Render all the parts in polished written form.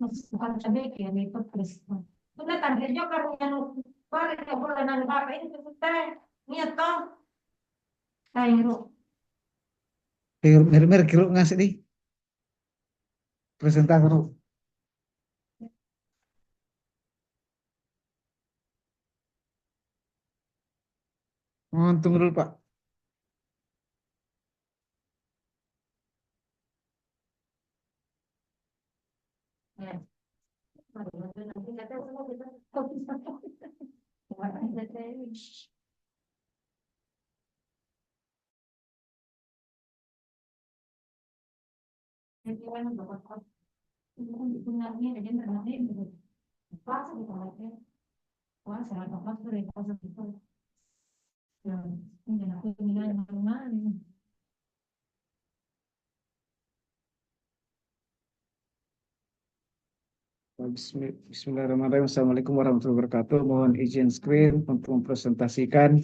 bukan cabai kayak itu Kristen. Tunda tanggal jo kalau yang kemarin ya bulan nan apa ini kita niat toh tayo. Mer kilo ngasih di presentasi. Oh, tunggu dulu Pak. Ya. Nanti kata semua kita bisa. Jadi kan bapak sebenarnya ada yang terjadi pas gitu aja. Wah, saya apa sudah pas itu. Ya, ini aku tinggal di rumah. Bismillahirrahmanirrahim. Assalamualaikum warahmatullahi wabarakatuh. Mohon izin screen untuk mempresentasikan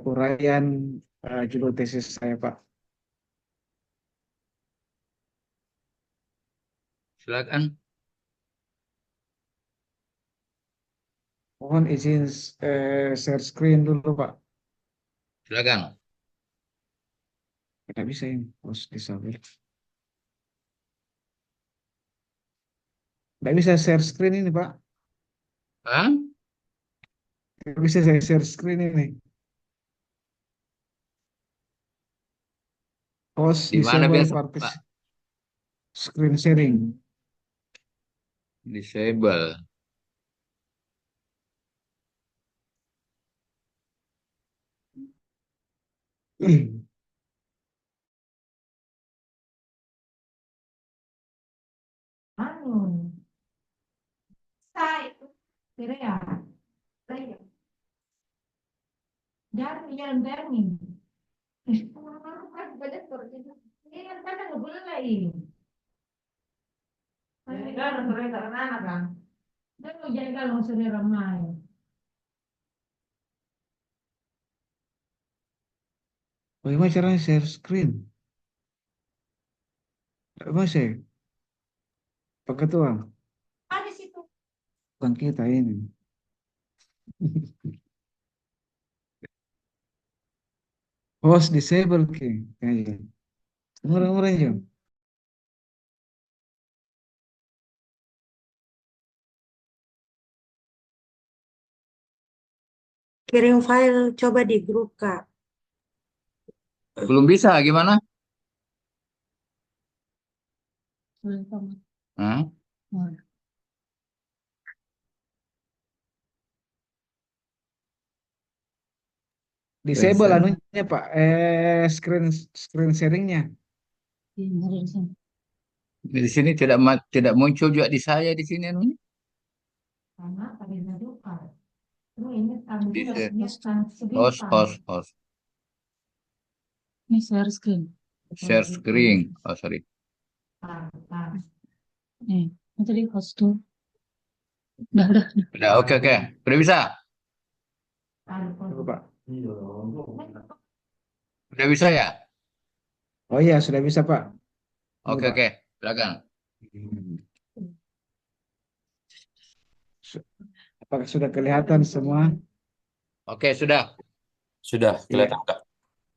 uraian judul tesis saya, Pak. Silakan. Mohon izin share screen dulu, Pak. Silakan. Tidak bisa ini, harus disable. Tidak bisa share screen ini, Pak. Hah? Tidak bisa saya share screen ini. Host Di mana disable biasa, partic Pak? screen sharing. Disable. Anu, saya itu kira ya, saya jangan jalan berani. Orang kan banyak seperti itu. Ini kan kadang nggak boleh lain. Jadi kan sore karena anak kan. Dan mau jadi kalau sore ramai. Bagaimana caranya share screen? Tidak bisa, Pak Ketua. Ada situ. Bukan kita ini. Host disable kayaknya. Murah-murah aja. Kirim file coba di grup, Kak. Belum bisa, gimana? Hah? Disable anunya Pak, screen sharingnya. Di sini tidak muncul juga di saya di sini anunya. Karena tadi duka. Terus ini kami Di juga share. punya Host, sebentar. host. Ini share screen. Share screen. Oh, sorry. Nih, itu tadi host tuh. Udah. Udah, oke. Udah bisa? Coba, Pak. Udah bisa ya? Oh iya, sudah bisa Pak. Oke. Silakan. Apakah sudah kelihatan semua? Oke, sudah. Sudah, kelihatan, Kak.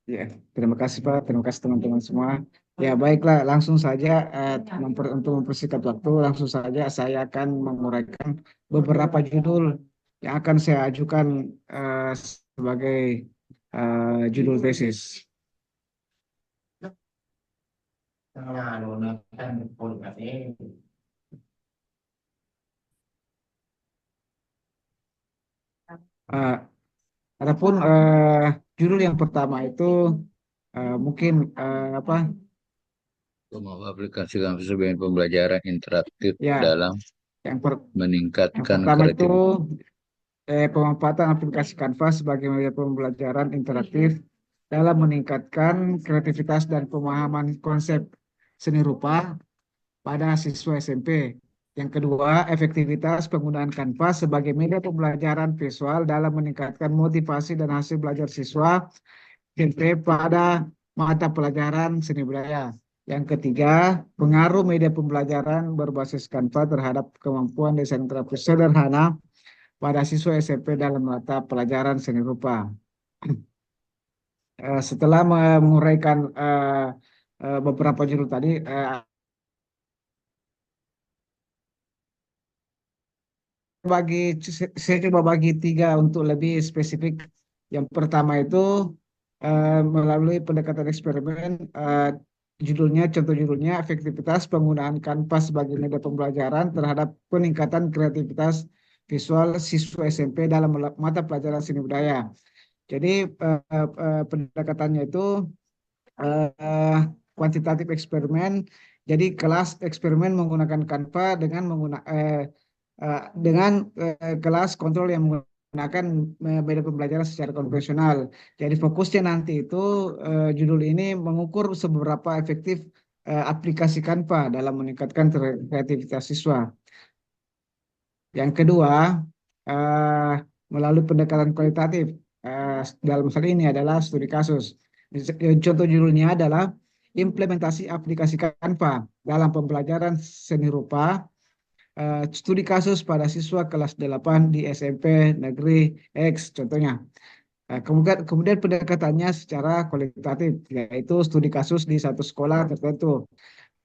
Ya, terima kasih Pak, terima kasih teman-teman semua. Ya baiklah, langsung saja untuk mempersingkat waktu, langsung saja saya akan menguraikan beberapa judul yang akan saya ajukan sebagai judul tesis. Uh, Adapun judul yang pertama itu mungkin apa? Aplikasikan sebagai pembelajaran interaktif Ya, dalam yang meningkatkan pertama itu kreativitas. pemanfaatan aplikasi Canva sebagai media pembelajaran interaktif dalam meningkatkan kreativitas dan pemahaman konsep seni rupa pada siswa SMP. Yang kedua, efektivitas penggunaan Canva sebagai media pembelajaran visual dalam meningkatkan motivasi dan hasil belajar siswa SMP pada mata pelajaran seni budaya. Yang ketiga, pengaruh media pembelajaran berbasis Canva terhadap kemampuan desain grafis sederhana pada siswa SMP dalam mata pelajaran seni rupa. Setelah menguraikan beberapa judul tadi, bagi saya coba bagi tiga untuk lebih spesifik. Yang pertama itu melalui pendekatan eksperimen, contoh judulnya efektivitas penggunaan Canvas sebagai media pembelajaran terhadap peningkatan kreativitas visual siswa SMP dalam mata pelajaran seni budaya. Jadi pendekatannya itu eh, kuantitatif eksperimen. Jadi kelas eksperimen menggunakan Canva dengan kelas kontrol yang menggunakan media pembelajaran secara konvensional. Jadi fokusnya nanti itu judul ini mengukur seberapa efektif aplikasi Canva dalam meningkatkan kreativitas siswa. Yang kedua, eh, melalui pendekatan kualitatif. Dalam hal ini adalah studi kasus. Contoh judulnya adalah implementasi aplikasi Canva dalam pembelajaran seni rupa, studi kasus pada siswa kelas 8 di SMP Negeri X contohnya. Kemudian pendekatannya secara kualitatif, yaitu studi kasus di satu sekolah tertentu.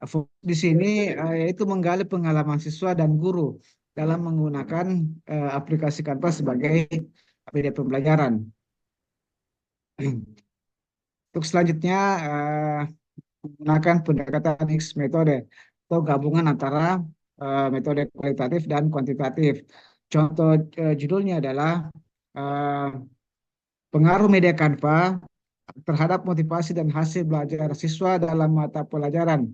Fokus di sini yaitu menggali pengalaman siswa dan guru dalam menggunakan aplikasi Canva sebagai media pembelajaran. Untuk selanjutnya menggunakan pendekatan X metode atau gabungan antara metode kualitatif dan kuantitatif. Contoh judulnya adalah eh, pengaruh media Canva terhadap motivasi dan hasil belajar siswa dalam mata pelajaran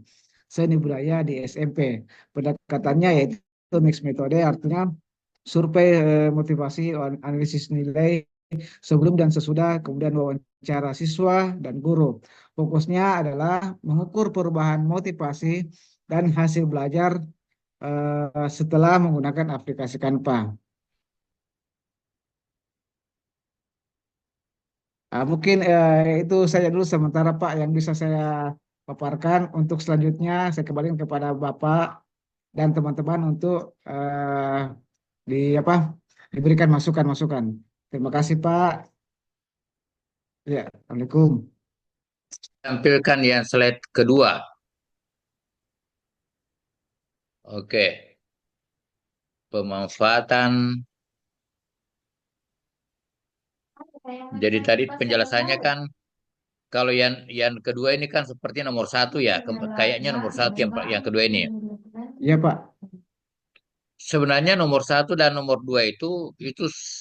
seni budaya di SMP. Pendekatannya yaitu mix metode, artinya survei motivasi, analisis nilai sebelum dan sesudah, kemudian wawancara siswa dan guru. Fokusnya adalah mengukur perubahan motivasi dan hasil belajar setelah menggunakan aplikasi Canva. Mungkin itu saja dulu sementara Pak yang bisa saya paparkan. Untuk selanjutnya saya kembalikan kepada Bapak dan teman-teman untuk di apa diberikan masukan-masukan. Terima kasih Pak. Ya, Assalamualaikum. Tampilkan yang slide kedua. Oke. Pemanfaatan. Jadi tadi penjelasannya kan kalau yang kedua ini kan seperti nomor satu ya, kayaknya nomor satu yang kedua ini. Iya Pak. Sebenarnya nomor satu dan nomor dua itu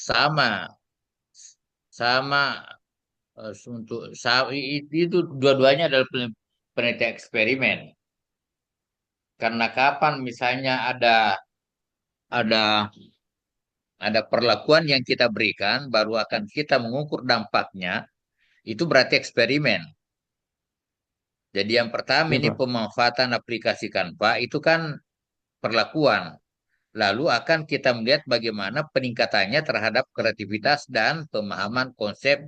sama, sama untuk itu dua-duanya adalah penelitian eksperimen. Karena kapan misalnya ada ada perlakuan yang kita berikan, baru akan kita mengukur dampaknya, itu berarti eksperimen. Jadi yang pertama Iya ini Pak. pemanfaatan aplikasi Canva itu kan perlakuan. Lalu akan kita melihat bagaimana peningkatannya terhadap kreativitas dan pemahaman konsep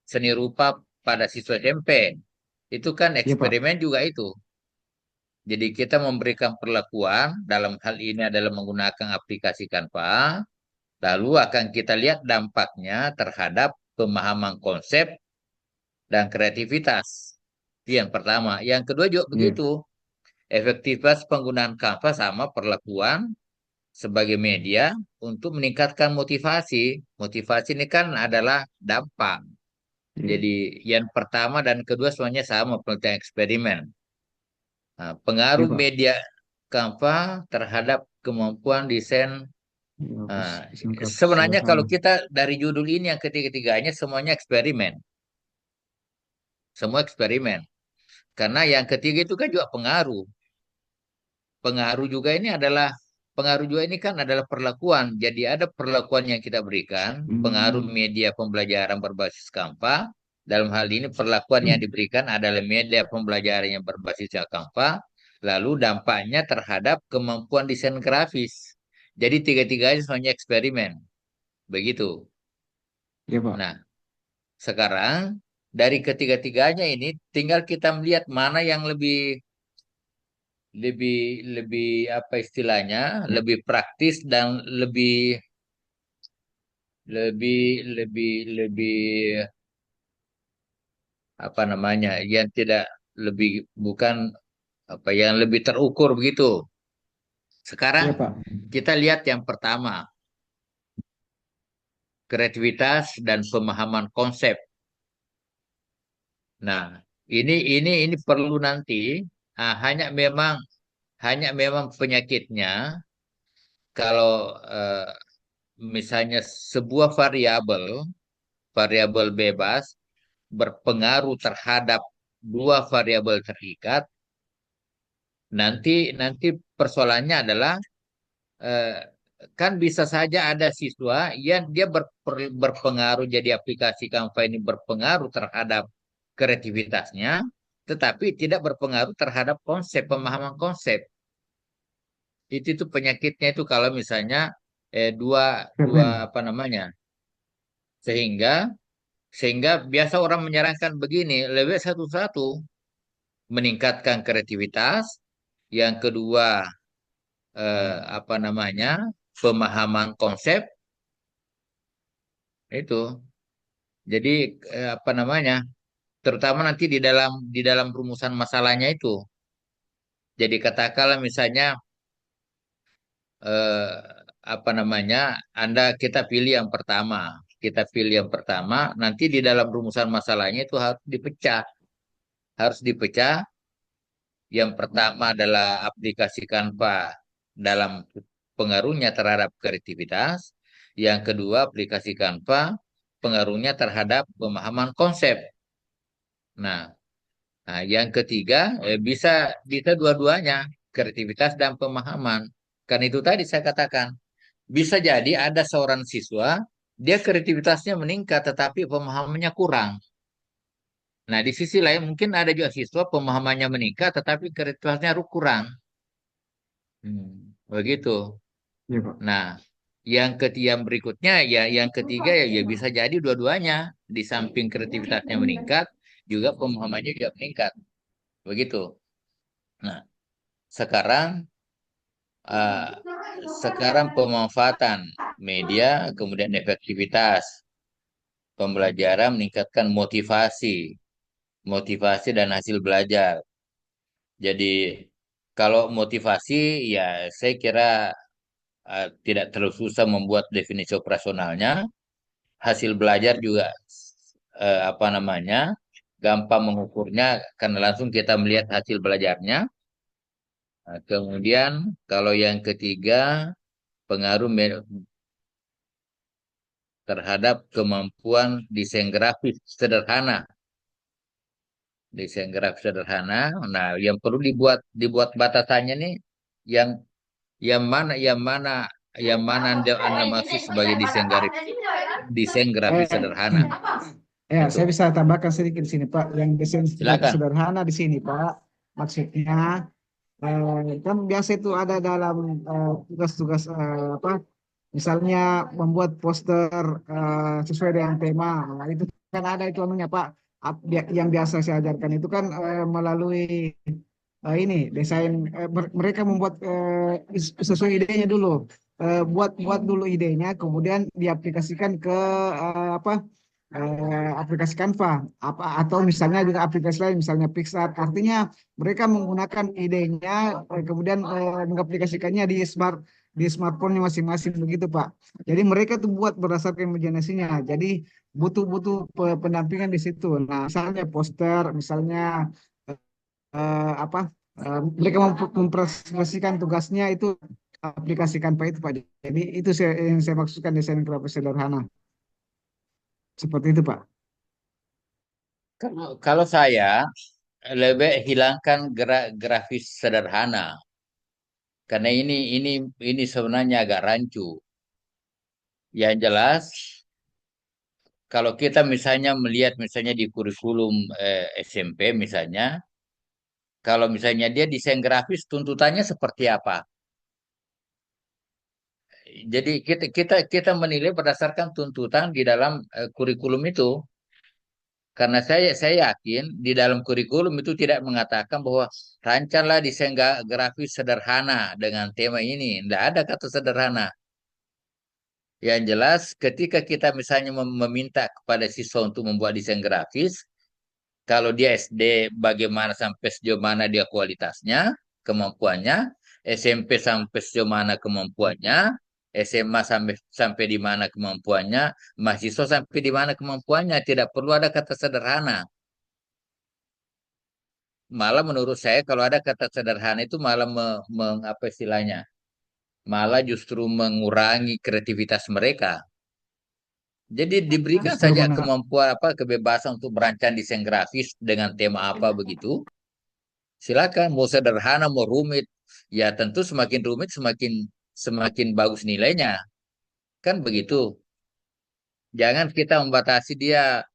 seni rupa pada siswa SMP. Itu kan Iya Pak. eksperimen juga itu. Jadi kita memberikan perlakuan dalam hal ini adalah menggunakan aplikasi Canva. Lalu akan kita lihat dampaknya terhadap pemahaman konsep dan kreativitas. Itu yang pertama. Yang kedua juga Iya. begitu. Efektivitas penggunaan Canva sama perlakuan sebagai media untuk meningkatkan motivasi. Motivasi ini kan adalah dampak. Iya. Jadi yang pertama dan kedua semuanya sama penelitian eksperimen. Nah, Iya pengaruh Pak. media Canva terhadap kemampuan desain. Iya, bagus. Nah, Desain grafis sebenarnya sederhana. kalau kita dari judul ini yang ketiga-tiganya semuanya eksperimen. Semua eksperimen. Karena yang ketiga itu kan juga pengaruh. Pengaruh juga ini adalah pengaruh juga ini kan adalah perlakuan. Jadi ada perlakuan yang kita berikan, pengaruh Hmm. media pembelajaran berbasis Canva. Dalam hal ini perlakuan yang diberikan adalah media pembelajaran yang berbasis Canva. Lalu dampaknya terhadap kemampuan desain grafis. Jadi tiga-tiganya semuanya eksperimen. Begitu. Iya Pak. Nah, sekarang dari ketiga-tiganya ini tinggal kita melihat mana yang lebih lebih lebih apa istilahnya, lebih praktis dan lebih lebih lebih lebih apa namanya, yang tidak lebih bukan apa yang lebih terukur begitu. Sekarang Iya Pak. kita lihat yang pertama, kreativitas dan pemahaman konsep. Nah, ini perlu nanti, hanya memang penyakitnya kalau misalnya sebuah variabel variabel bebas berpengaruh terhadap dua variabel terikat, nanti nanti persoalannya adalah eh, kan bisa saja ada siswa yang dia berpengaruh, jadi aplikasi Canva ini berpengaruh terhadap kreativitasnya, tetapi tidak berpengaruh terhadap konsep, pemahaman konsep. Itu tuh penyakitnya itu kalau misalnya dua dua Eksperimen. apa namanya, sehingga sehingga biasa orang menyarankan begini, lebih satu-satu meningkatkan kreativitas, yang kedua apa namanya, pemahaman konsep itu. Jadi apa namanya, terutama nanti di dalam rumusan masalahnya itu. Jadi katakanlah misalnya eh, apa namanya, kita pilih yang pertama, nanti di dalam rumusan masalahnya itu harus dipecah. Yang pertama adalah aplikasi Canva dalam pengaruhnya terhadap kreativitas. Yang kedua, aplikasi Canva pengaruhnya terhadap pemahaman konsep. Nah, yang ketiga bisa bisa dua-duanya, kreativitas dan pemahaman. Kan itu tadi saya katakan, bisa jadi ada seorang siswa dia kreativitasnya meningkat tetapi pemahamannya kurang. Nah, di sisi lain mungkin ada juga siswa pemahamannya meningkat tetapi kreativitasnya kurang. Begitu. Iya Pak. Nah, yang berikutnya ya, yang ketiga ya, ya bisa jadi dua-duanya, di samping kreativitasnya meningkat, juga pemahamannya juga meningkat. Begitu. Nah, sekarang eh, sekarang pemanfaatan media, kemudian efektivitas pembelajaran, meningkatkan motivasi dan hasil belajar. Jadi kalau motivasi ya saya kira tidak terlalu susah membuat definisi operasionalnya. Hasil belajar juga apa namanya, gampang mengukurnya karena langsung kita melihat hasil belajarnya. Nah, kemudian kalau yang ketiga, pengaruh terhadap kemampuan desain grafis sederhana. Desain grafis sederhana. Nah, yang perlu dibuat batasannya nih, yang yang mana yang mana yang mana anda maksud sebagai desain grafis Eh, sederhana. Ya, Itu. saya bisa tambahkan sedikit di sini, Pak. Yang desain grafis Silakan. sederhana di sini, Pak. Maksudnya, kan biasa itu ada dalam tugas-tugas apa? Misalnya membuat poster sesuai dengan tema. Nah, itu kan ada itu anunya, Pak. Yang biasa saya ajarkan itu kan melalui ini desain. Mereka membuat sesuai idenya dulu. Buat buat dulu idenya, kemudian diaplikasikan ke apa? Aplikasi Canva atau misalnya juga aplikasi lain misalnya Pixar, artinya mereka menggunakan idenya kemudian mengaplikasikannya di smartphone masing-masing begitu Pak. Jadi mereka tuh buat berdasarkan imajinasinya, jadi butuh-butuh pendampingan di situ. Nah misalnya poster, misalnya apa, mereka mempresentasikan tugasnya itu aplikasi Canva itu Pak. Jadi itu yang saya maksudkan desain grafis sederhana seperti itu Pak. Kalau saya lebih hilangkan grafis sederhana, karena ini sebenarnya agak rancu. Yang jelas, kalau kita misalnya melihat misalnya di kurikulum SMP misalnya, kalau misalnya dia desain grafis, tuntutannya seperti apa? Jadi kita kita kita menilai berdasarkan tuntutan di dalam kurikulum itu. Karena saya yakin di dalam kurikulum itu tidak mengatakan bahwa rancanglah desain grafis sederhana dengan tema ini. Tidak ada kata sederhana. Yang jelas ketika kita misalnya meminta kepada siswa untuk membuat desain grafis, kalau dia SD bagaimana sampai sejauh mana dia kualitasnya, kemampuannya, SMP sampai sejauh mana kemampuannya, SMA sampai sampai di mana kemampuannya, mahasiswa sampai di mana kemampuannya, tidak perlu ada kata sederhana. Malah menurut saya kalau ada kata sederhana itu malah apa istilahnya? Malah justru mengurangi kreativitas mereka. Jadi diberikan Justru saja mana? kemampuan apa kebebasan untuk merancang desain grafis dengan tema apa begitu. Silakan mau sederhana mau rumit. Ya tentu semakin rumit semakin semakin bagus nilainya. Kan begitu. Jangan kita membatasi dia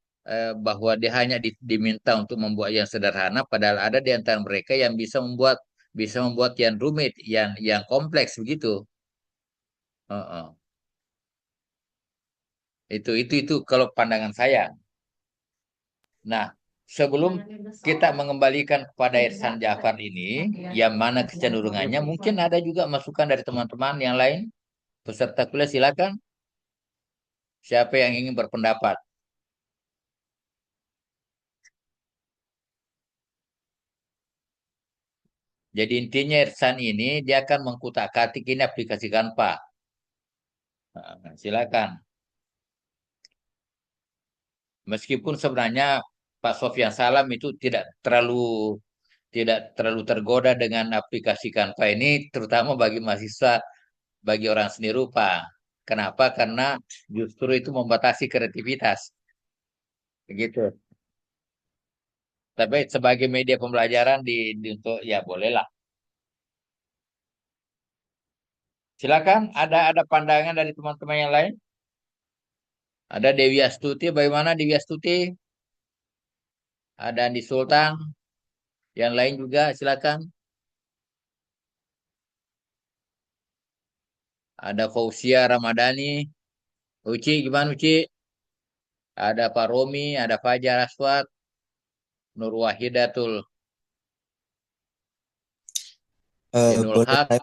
bahwa dia hanya diminta untuk membuat yang sederhana padahal ada di antara mereka yang bisa membuat yang rumit, yang kompleks begitu. Heeh. Itu kalau pandangan saya. Nah, sebelum kita mengembalikan kepada Irsan Jafar ini, yang mana kecenderungannya, mungkin ada juga masukan dari teman-teman yang lain. Peserta kuliah silakan. Siapa yang ingin berpendapat? Jadi intinya Irsan ini dia akan mengkutak-atik ini aplikasi Canva. Nah, silakan. Meskipun sebenarnya Pak Sofyan Salam itu tidak terlalu tergoda dengan aplikasi Canva ini, terutama bagi mahasiswa, bagi orang seni rupa. Kenapa? Karena justru itu membatasi kreativitas. Begitu. Tapi sebagai media pembelajaran untuk ya bolehlah. Silakan. Ada pandangan dari teman-teman yang lain? Ada Dewi Astuti. Bagaimana Dewi Astuti? Ada Andi Sultan. Yang lain juga silakan. Ada Fauzia Ramadhani. Uci gimana Uci? Ada Pak Romi, ada Fajar Aswad, Nur Wahidatul Zinul Boleh Haq. saya,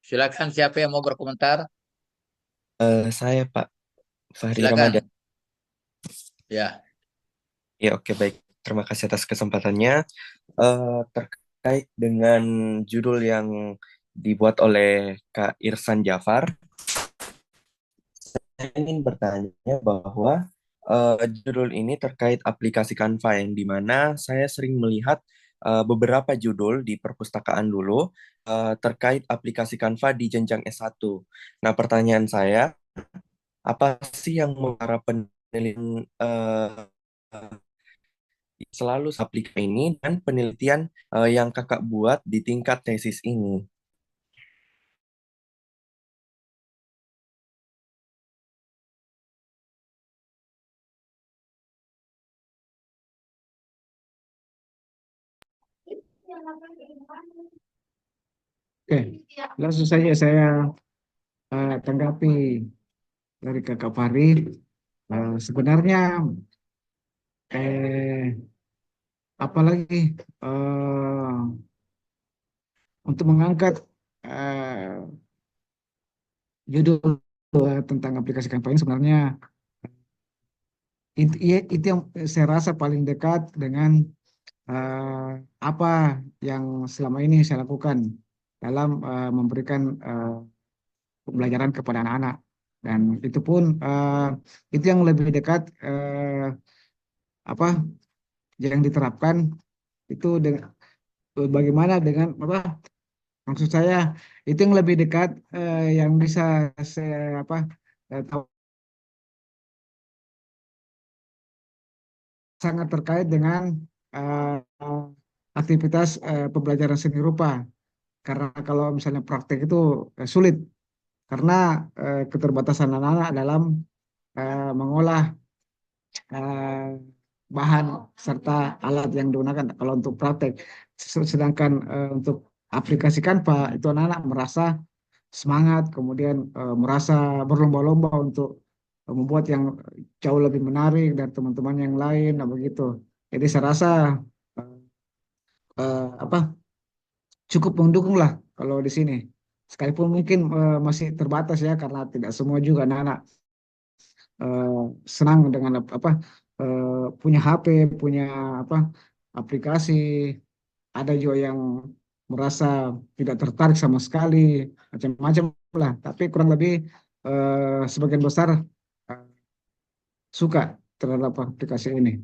Silakan siapa yang mau berkomentar? saya Pak Fahri Ramadan. Silakan. Ya, Ya oke baik. Terima kasih atas kesempatannya. Terkait dengan judul yang dibuat oleh Kak Irsan Jafar, saya ingin bertanya bahwa judul ini terkait aplikasi Canva yang dimana saya sering melihat beberapa judul di perpustakaan dulu terkait aplikasi Canva di jenjang S1. Nah, pertanyaan saya, apa sih yang mengarah penelitian selalu aplikasi ini dan penelitian yang kakak buat di tingkat tesis ini? Oke, langsung saja saya tanggapi dari Kakak Fahri. Sebenarnya eh, apalagi untuk mengangkat eh, judul tentang aplikasi kampanye sebenarnya itu yang saya rasa paling dekat dengan eh, apa yang selama ini saya lakukan dalam memberikan pembelajaran kepada anak-anak dan itu pun itu yang lebih dekat apa yang diterapkan itu dengan bagaimana dengan apa maksud saya itu yang lebih dekat yang bisa saya apa tahu sangat terkait dengan aktivitas pembelajaran seni rupa karena kalau misalnya praktek itu sulit karena keterbatasan anak-anak dalam mengolah eh, bahan serta alat yang digunakan kalau untuk praktek. Sedangkan untuk aplikasi Canva itu anak-anak merasa semangat, kemudian merasa berlomba-lomba untuk membuat yang jauh lebih menarik dari teman-teman yang lain, nah begitu. Jadi saya rasa apa cukup mendukung lah kalau di sini. Sekalipun mungkin masih terbatas ya karena tidak semua juga anak-anak eh, senang dengan apa punya HP, punya apa aplikasi. Ada juga yang merasa tidak tertarik sama sekali, macam-macam lah. Tapi kurang lebih sebagian besar eh, suka terhadap aplikasi ini.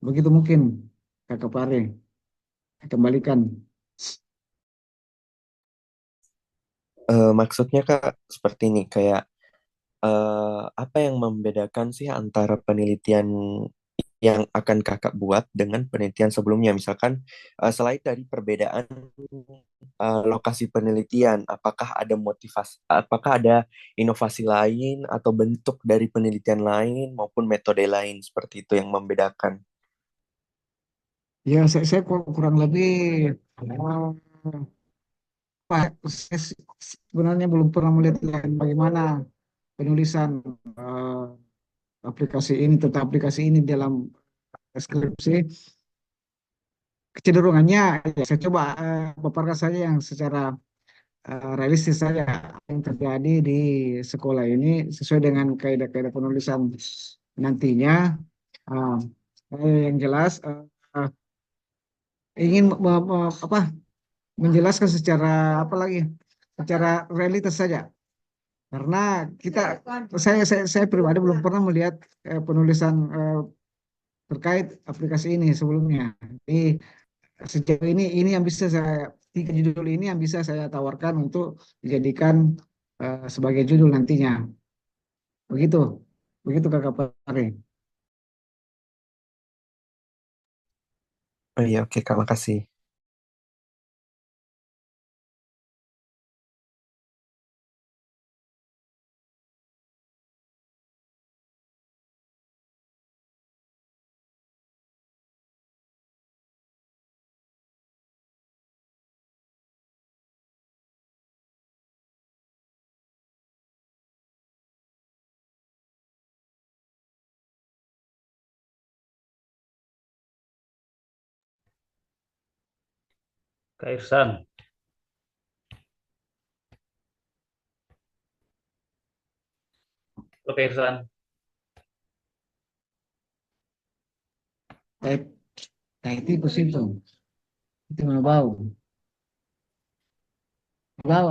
Begitu mungkin Kakak Pare, kembalikan. Maksudnya Kak seperti ini, kayak apa yang membedakan sih antara penelitian yang akan Kakak buat dengan penelitian sebelumnya? Misalkan selain dari perbedaan lokasi penelitian, apakah ada inovasi lain atau bentuk dari penelitian lain maupun metode lain seperti itu yang membedakan? Ya, saya kurang lebih saya sebenarnya belum pernah melihat bagaimana penulisan eh, aplikasi ini tentang aplikasi ini dalam skripsi. Kecenderungannya ya, saya coba paparkan saja yang secara realistis saja yang terjadi di sekolah ini sesuai dengan kaidah-kaidah penulisan nantinya. Ah, yang jelas ingin apa menjelaskan secara apa lagi secara realitas saja karena kita saya pribadi belum pernah melihat penulisan terkait aplikasi ini sebelumnya. Jadi sejauh ini yang bisa saya tiga judul ini yang bisa saya tawarkan untuk dijadikan sebagai judul nantinya. Begitu, begitu Kakak Pare. Oh iya, oke Kak, makasih. Kak Irsan, halo Kak Irsan. Saya itu ke situ, itu mau bau,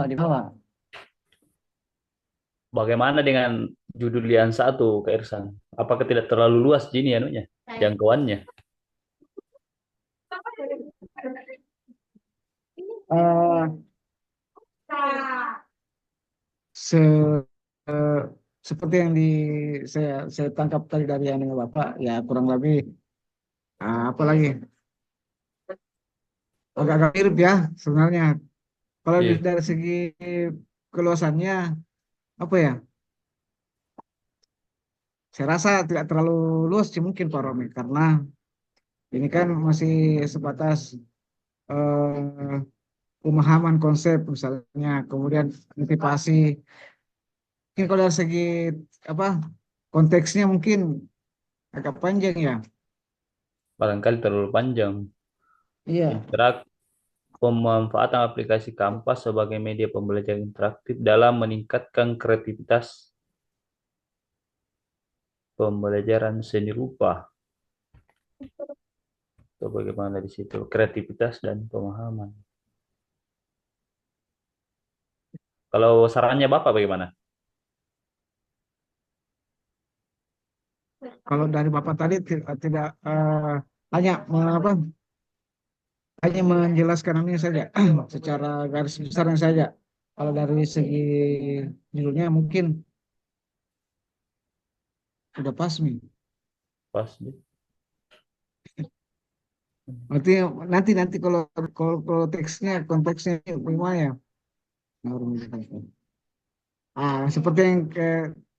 di bawah. Bagaimana dengan judul yang satu, Kak Irsan? Apakah tidak terlalu luas gini anunya, jangkauannya? Eh, se eh, seperti yang saya tangkap tadi dari yang dengan Bapak, ya kurang lebih apa lagi agak-agak mirip ya sebenarnya. Kalau Iya, dari segi keluasannya apa ya? Saya rasa tidak terlalu luas sih mungkin Pak Romi karena ini kan masih sebatas eh, pemahaman konsep misalnya, kemudian motivasi. Mungkin kalau dari segi apa konteksnya mungkin agak panjang ya. barangkali terlalu panjang. Iya. Interak Pemanfaatan aplikasi Canvas sebagai media pembelajaran interaktif dalam meningkatkan kreativitas pembelajaran seni rupa. Atau bagaimana di situ? Kreativitas dan pemahaman. Kalau sarannya Bapak bagaimana? Kalau dari Bapak tadi tidak hanya apa hanya menjelaskan ini saja secara garis besarnya saja. Kalau dari segi judulnya mungkin udah pas nih. Pas deh. Berarti nanti nanti kalau teksnya konteksnya gimana ya? Seperti yang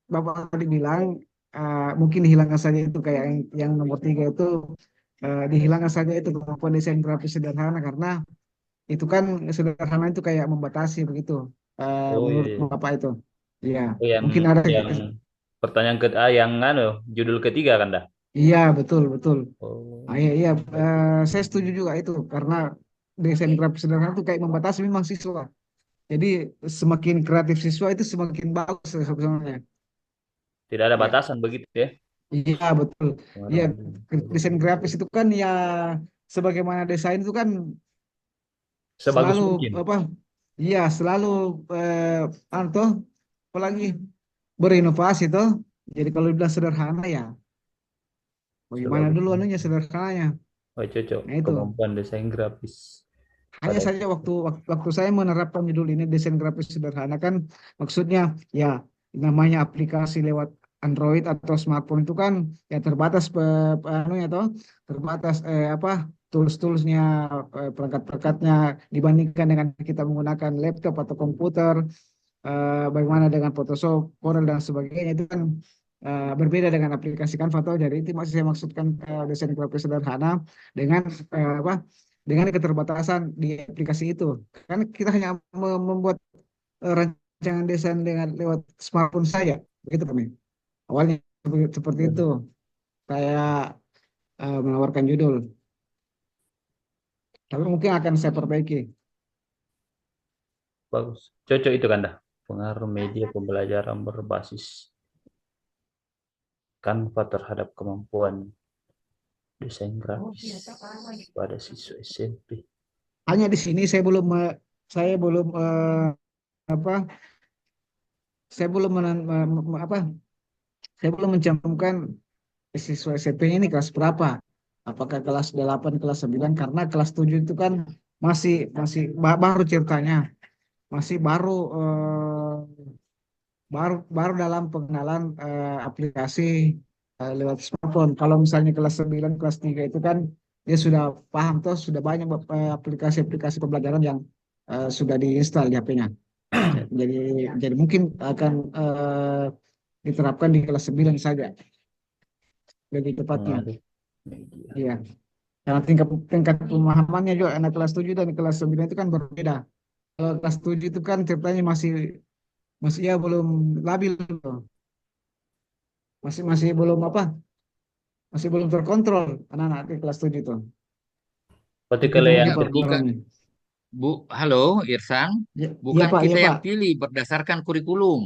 Bapak tadi bilang, mungkin dihilangkan saja itu kayak yang nomor tiga itu dihilangkan saja itu kemampuan desain grafis sederhana karena itu kan sederhana itu kayak membatasi begitu Oh iya, menurut iya. Bapak itu. Iya, Oh, yang mungkin ada yang Pertanyaan ke yang judul ketiga kan dah. Iya, betul, betul. Oh, Iya, iya, saya setuju juga itu karena desain grafis sederhana itu kayak membatasi memang siswa. Jadi semakin kreatif siswa itu semakin bagus sebenarnya. tidak ada Ya, batasan begitu ya. iya betul. Iya, Pengembangan desain grafis itu kan ya sebagaimana desain itu kan sebagus selalu mungkin. apa? Iya, selalu anto apalagi berinovasi toh. Jadi kalau dibilang sederhana ya bagaimana Sebagus dulu anunya mungkin. sederhananya. Oh, cocok Nah itu. kemampuan desain grafis Hanya pada saja waktu saya menerapkan judul ini desain grafis sederhana kan maksudnya ya namanya aplikasi lewat Android atau smartphone itu kan ya terbatas anunya toh terbatas apa tools-toolsnya perangkat-perangkatnya dibandingkan dengan kita menggunakan laptop atau komputer bagaimana dengan Photoshop, Corel dan sebagainya itu kan berbeda dengan aplikasi Canva atau jadi itu masih saya maksudkan desain grafis sederhana dengan apa dengan keterbatasan di aplikasi itu kan kita hanya membuat rancangan desain dengan lewat smartphone saja begitu kami awalnya seperti itu saya menawarkan judul tapi mungkin akan saya perbaiki. bagus. Cocok itu kan dah. Pengaruh media pembelajaran berbasis Canva terhadap kemampuan desain Oh, grafis biasa Pak lagi. pada siswa SMP. Hanya di sini saya belum apa apa saya belum mencantumkan siswa SMP ini kelas berapa? Apakah kelas 8, kelas 9? Karena kelas 7 itu kan masih masih baru ceritanya, masih baru dalam pengenalan aplikasi lewat smartphone. Kalau misalnya kelas 9, kelas 3 itu kan dia sudah paham toh sudah banyak aplikasi-aplikasi pembelajaran yang sudah diinstal di HP-nya. Jadi jadi mungkin akan diterapkan di kelas 9 saja lebih tepatnya. Pengaruh media. Iya. Karena tingkat tingkat pemahamannya juga anak kelas 7 dan kelas 9 itu kan berbeda. Kalau kelas 7 itu kan ceritanya masih masih ya belum labil gitu. Masih masih belum apa? Masih belum terkontrol anak-anak di kelas 7 itu. Berarti Begitu kalau mungkin yang Pak Bukan, ketiga, Roni. halo Irsan, Ya, iya bukan Pak, kita iya yang Pak. pilih berdasarkan kurikulum.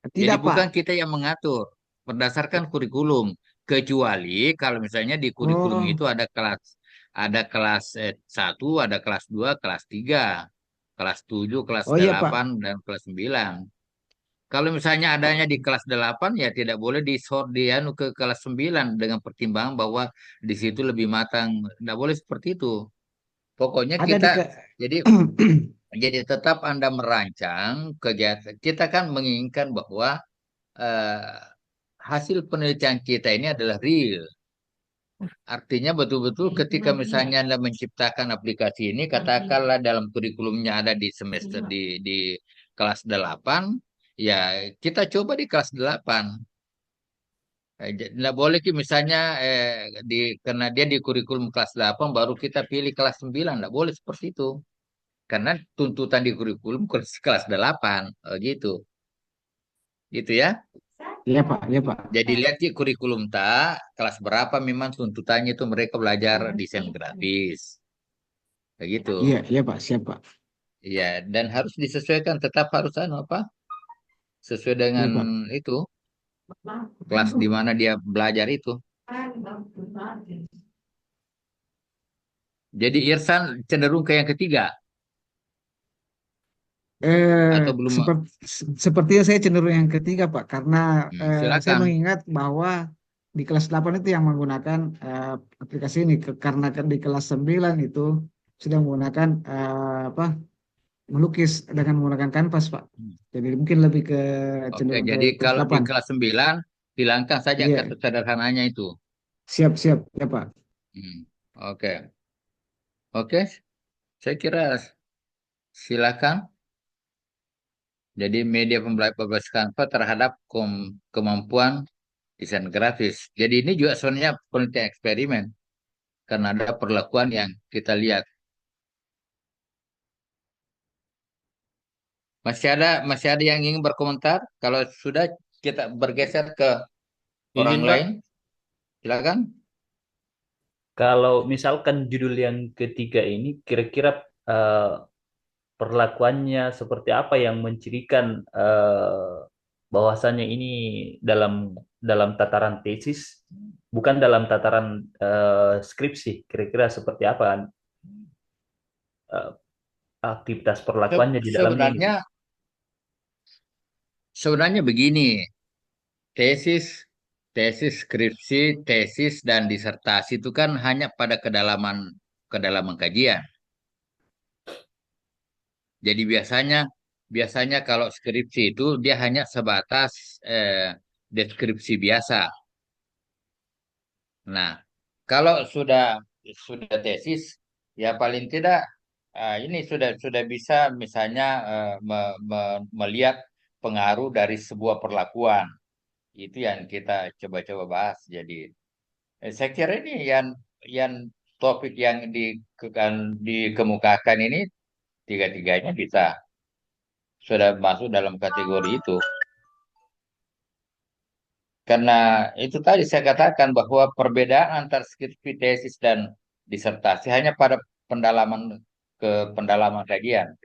Jadi Tidak bukan Pak. kita yang mengatur berdasarkan kurikulum, kecuali kalau misalnya di kurikulum Oh, itu ada kelas 1, ada kelas 2, kelas 3, kelas 7, kelas oh iya Pak. 8 dan kelas 9. Kalau misalnya adanya di kelas 8 ya tidak boleh anu ke kelas 9 dengan pertimbangan bahwa di situ lebih matang. Tidak boleh seperti itu. Pokoknya Ada kita di ke jadi jadi tetap Anda merancang kegiatan. Kita kan menginginkan bahwa eh, hasil penelitian kita ini adalah real. Artinya betul-betul ketika misalnya Anda menciptakan aplikasi ini, katakanlah dalam kurikulumnya ada di semester di kelas 8, ya kita coba di kelas 8. Nggak boleh Ki, misalnya karena dia di kurikulum kelas 8 baru kita pilih kelas 9, nggak boleh seperti itu. Karena tuntutan di kurikulum kelas 8, gitu. Gitu ya. iya Pak, iya Pak. Jadi lihat di kurikulum tak kelas berapa memang tuntutannya itu mereka belajar desain grafis. Begitu. Iya, iya Pak, siap Pak. Iya, dan harus disesuaikan tetap harus anu apa? Sesuai Iya dengan Pak. itu kelas di mana dia belajar itu. Jadi Irsan cenderung ke yang ketiga atau belum? Sepertinya saya cenderung yang ketiga Pak, karena saya Silakan. mengingat bahwa di kelas 8 itu yang menggunakan aplikasi ini, karena kan di kelas 9 itu sudah menggunakan apa melukis dengan menggunakan kanvas Pak. Jadi mungkin lebih ke Oke, cenderung ke jadi kelas kalau di 8. kelas 9 hilangkan saja Iya, kata sederhananya itu. siap-siap ya Pak. Hmm, Oke, oke, saya kira silakan. Jadi media pembelajaran Canva terhadap kemampuan desain grafis. Jadi ini juga sebenarnya penelitian eksperimen karena ada perlakuan yang kita lihat. Masih ada yang ingin berkomentar? Kalau sudah kita bergeser ke orang Izin, Pak. lain. Silakan. Kalau misalkan judul yang ketiga ini kira-kira perlakuannya seperti apa yang mencirikan bahwasannya ini dalam dalam tataran tesis, bukan dalam tataran skripsi. Kira-kira seperti apa eh, aktivitas perlakuannya di dalamnya gitu. Sebenarnya sebenarnya begini, tesis tesis skripsi, tesis dan disertasi itu kan hanya pada kedalaman kajian. Jadi biasanya biasanya kalau skripsi itu dia hanya sebatas deskripsi biasa. Nah, kalau sudah tesis, ya paling tidak ini sudah bisa misalnya melihat pengaruh dari sebuah perlakuan. Itu yang kita coba-coba bahas. Jadi saya kira ini yang topik yang dikemukakan ini tiga-tiganya bisa sudah masuk dalam kategori itu. Karena itu tadi saya katakan bahwa perbedaan antara skripsi, tesis, dan disertasi hanya pada pendalaman kajian.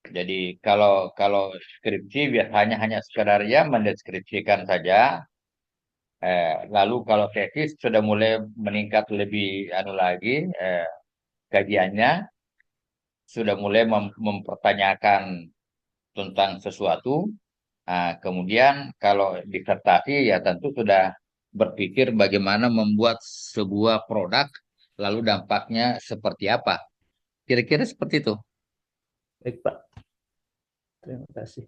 Jadi kalau kalau skripsi biasanya hanya sekedar ya mendeskripsikan saja. Lalu kalau tesis sudah mulai meningkat lebih anu lagi kajiannya sudah mulai mempertanyakan tentang sesuatu. Nah, kemudian kalau disertasi ya tentu sudah berpikir bagaimana membuat sebuah produk lalu dampaknya seperti apa. Kira-kira seperti itu. Baik, Pak. Terima kasih.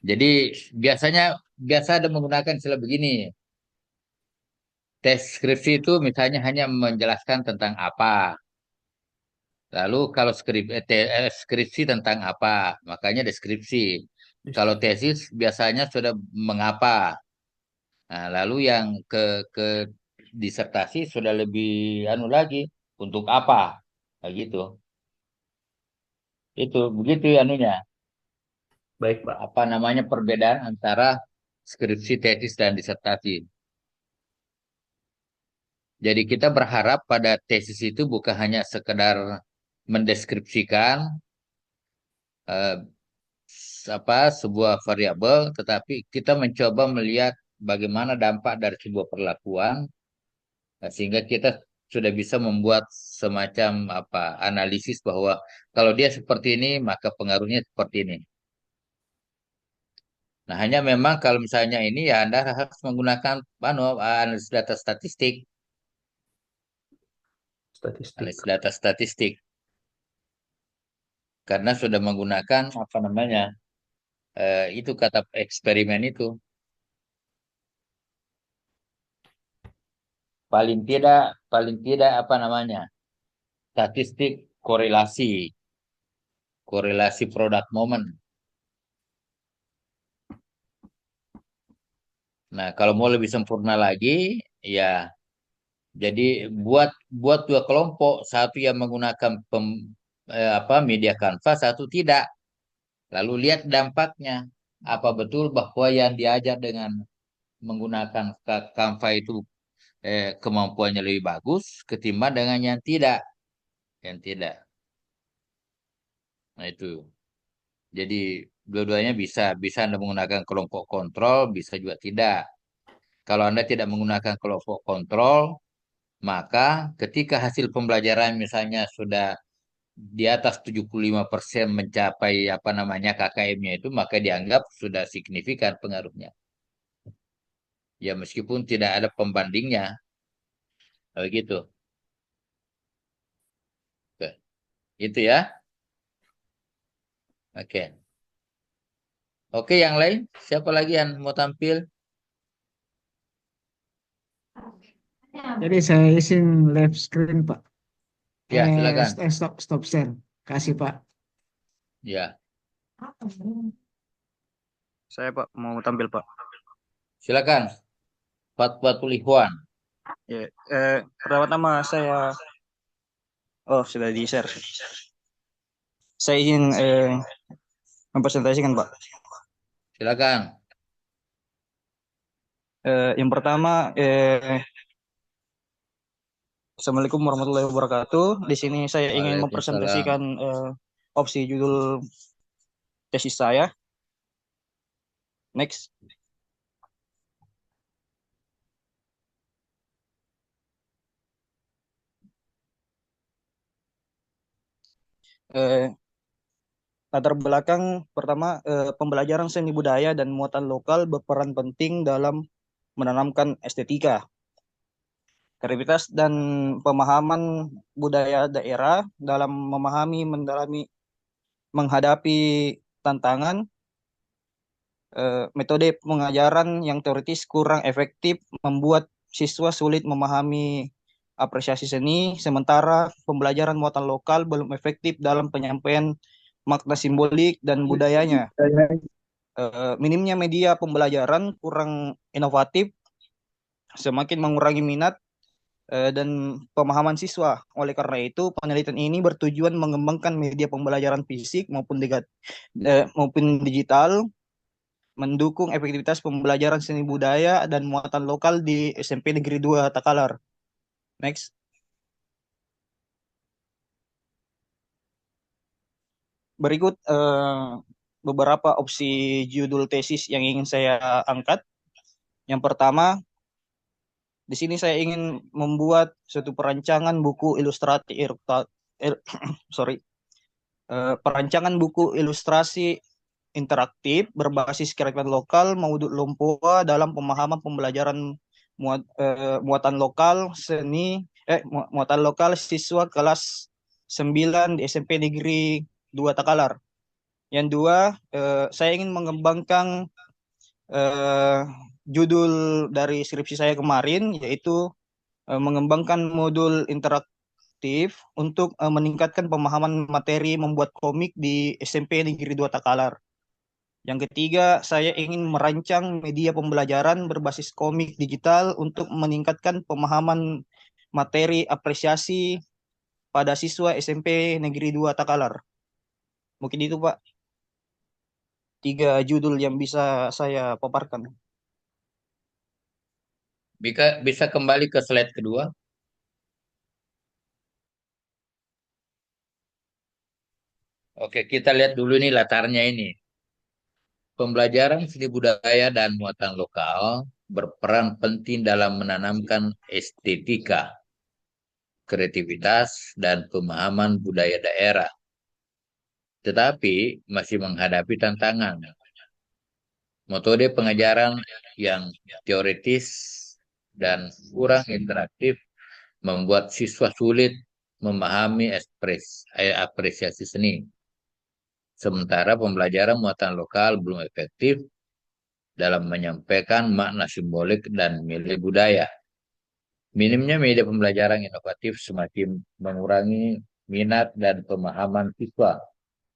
Jadi biasa ada menggunakan istilah begini. Tes skripsi itu misalnya hanya menjelaskan tentang apa. Lalu kalau skripsi tentang apa, makanya deskripsi. Kalau tesis biasanya sudah mengapa. Nah, lalu yang ke disertasi sudah lebih anu lagi untuk apa? Kayak gitu. Itu begitu anunya. Baik, Pak. Apa namanya perbedaan antara skripsi, tesis dan disertasi. Jadi kita berharap pada tesis itu bukan hanya sekedar mendeskripsikan eh, sebuah variabel, tetapi kita mencoba melihat bagaimana dampak dari sebuah perlakuan. Sehingga kita sudah bisa membuat semacam analisis bahwa kalau dia seperti ini maka pengaruhnya seperti ini. Nah, hanya memang kalau misalnya ini ya Anda harus menggunakan analisis data statistik, Statistik. analisis data statistik karena sudah menggunakan apa namanya itu kata eksperimen itu paling tidak apa namanya statistik korelasi product moment. Nah, kalau mau lebih sempurna lagi, ya jadi buat buat dua kelompok, satu yang menggunakan media kanvas, satu tidak. Lalu lihat dampaknya. Apa betul bahwa yang diajar dengan menggunakan Canva itu kemampuannya lebih bagus ketimbang dengan yang tidak. Nah itu. Jadi dua-duanya bisa Anda menggunakan kelompok kontrol, bisa juga tidak. Kalau Anda tidak menggunakan kelompok kontrol, maka ketika hasil pembelajaran misalnya sudah di atas 75% mencapai apa namanya KKM-nya itu, maka dianggap sudah signifikan pengaruhnya. Ya meskipun tidak ada pembandingnya, begitu. Oke. Itu ya. Oke. Oke, yang lain siapa lagi yang mau tampil? Jadi saya izin live screen, Pak. Ya, silakan. Stop share. Kasih, Pak. Ya, Saya Pak mau tampil Pak. silakan. Fatwatul Ikhwan. Ya, pertama-tama saya, oh sudah di share. Saya ingin mempresentasikan Pak. Silakan. Yang pertama, Assalamualaikum warahmatullahi wabarakatuh. Di sini saya ingin Waalaikumsalam. mempresentasikan opsi judul tesis saya. Next. Eh, Latar belakang pertama, pembelajaran seni budaya dan muatan lokal berperan penting dalam menanamkan estetika, kreativitas, dan pemahaman budaya daerah dalam memahami, mendalami, menghadapi tantangan. Metode pengajaran yang teoritis kurang efektif membuat siswa sulit memahami apresiasi seni, sementara pembelajaran muatan lokal belum efektif dalam penyampaian makna simbolik dan budayanya. Minimnya media pembelajaran kurang inovatif, semakin mengurangi minat dan pemahaman siswa. Oleh karena itu, penelitian ini bertujuan mengembangkan media pembelajaran fisik maupun digital, mendukung efektivitas pembelajaran seni budaya dan muatan lokal di SMP Negeri 2 Takalar. Next. Berikut beberapa opsi judul tesis yang ingin saya angkat. Yang pertama, di sini saya ingin membuat suatu perancangan buku perancangan buku ilustrasi interaktif berbasis kearifan lokal Maudud Lompoa dalam pemahaman pembelajaran muatan lokal muatan lokal siswa kelas 9 di SMP Negeri 2 Takalar. Yang dua, saya ingin mengembangkan eh, judul dari skripsi saya kemarin, yaitu mengembangkan modul interaktif untuk meningkatkan pemahaman materi membuat komik di SMP Negeri 2 Takalar. Yang ketiga, saya ingin merancang media pembelajaran berbasis komik digital untuk meningkatkan pemahaman materi apresiasi pada siswa SMP Negeri 2 Takalar. Mungkin itu, Pak, 3 judul yang bisa saya paparkan. Bisa kembali ke slide kedua. Oke, kita lihat dulu nih latarnya ini. Pembelajaran seni budaya dan muatan lokal berperan penting dalam menanamkan estetika, kreativitas, dan pemahaman budaya daerah. Tetapi masih menghadapi tantangan. Metode pengajaran yang teoritis dan kurang interaktif membuat siswa sulit memahami apresiasi seni. Sementara pembelajaran muatan lokal belum efektif dalam menyampaikan makna simbolik dan nilai budaya. Minimnya media pembelajaran inovatif semakin mengurangi minat dan pemahaman siswa.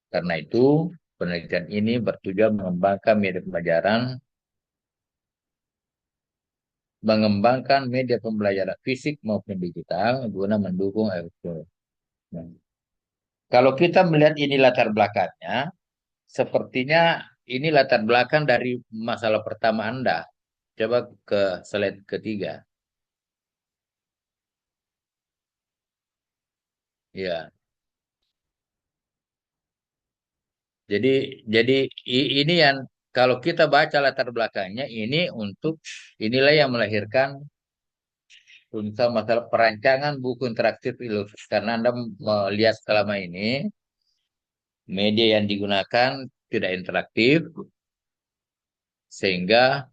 Karena itu, penelitian ini bertujuan mengembangkan media pembelajaran fisik maupun digital guna mendukung efektif. Nah, kalau kita melihat ini latar belakangnya, sepertinya ini latar belakang dari masalah pertama Anda. Coba ke slide ketiga. Ya, jadi ini yang kalau kita baca latar belakangnya ini inilah yang melahirkan tentang masalah perancangan buku interaktif ilustrasi. Karena Anda melihat selama ini media yang digunakan tidak interaktif sehingga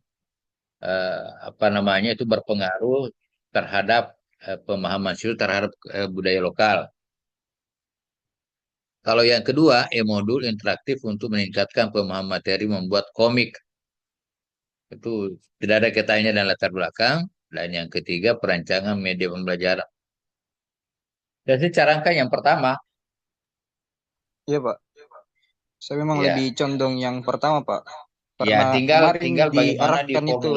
apa namanya itu berpengaruh terhadap pemahaman siswa terhadap budaya lokal. Kalau yang kedua, e-modul interaktif untuk meningkatkan pemahaman materi membuat komik. Itu tidak ada kaitannya dan latar belakang. Dan yang ketiga, perancangan media pembelajaran. Dan saya carangkan yang pertama, Iya, Pak. Saya memang lebih ya, condong yang pertama, Pak. ya Karena kemarin tinggal bagaimana diarahkan itu.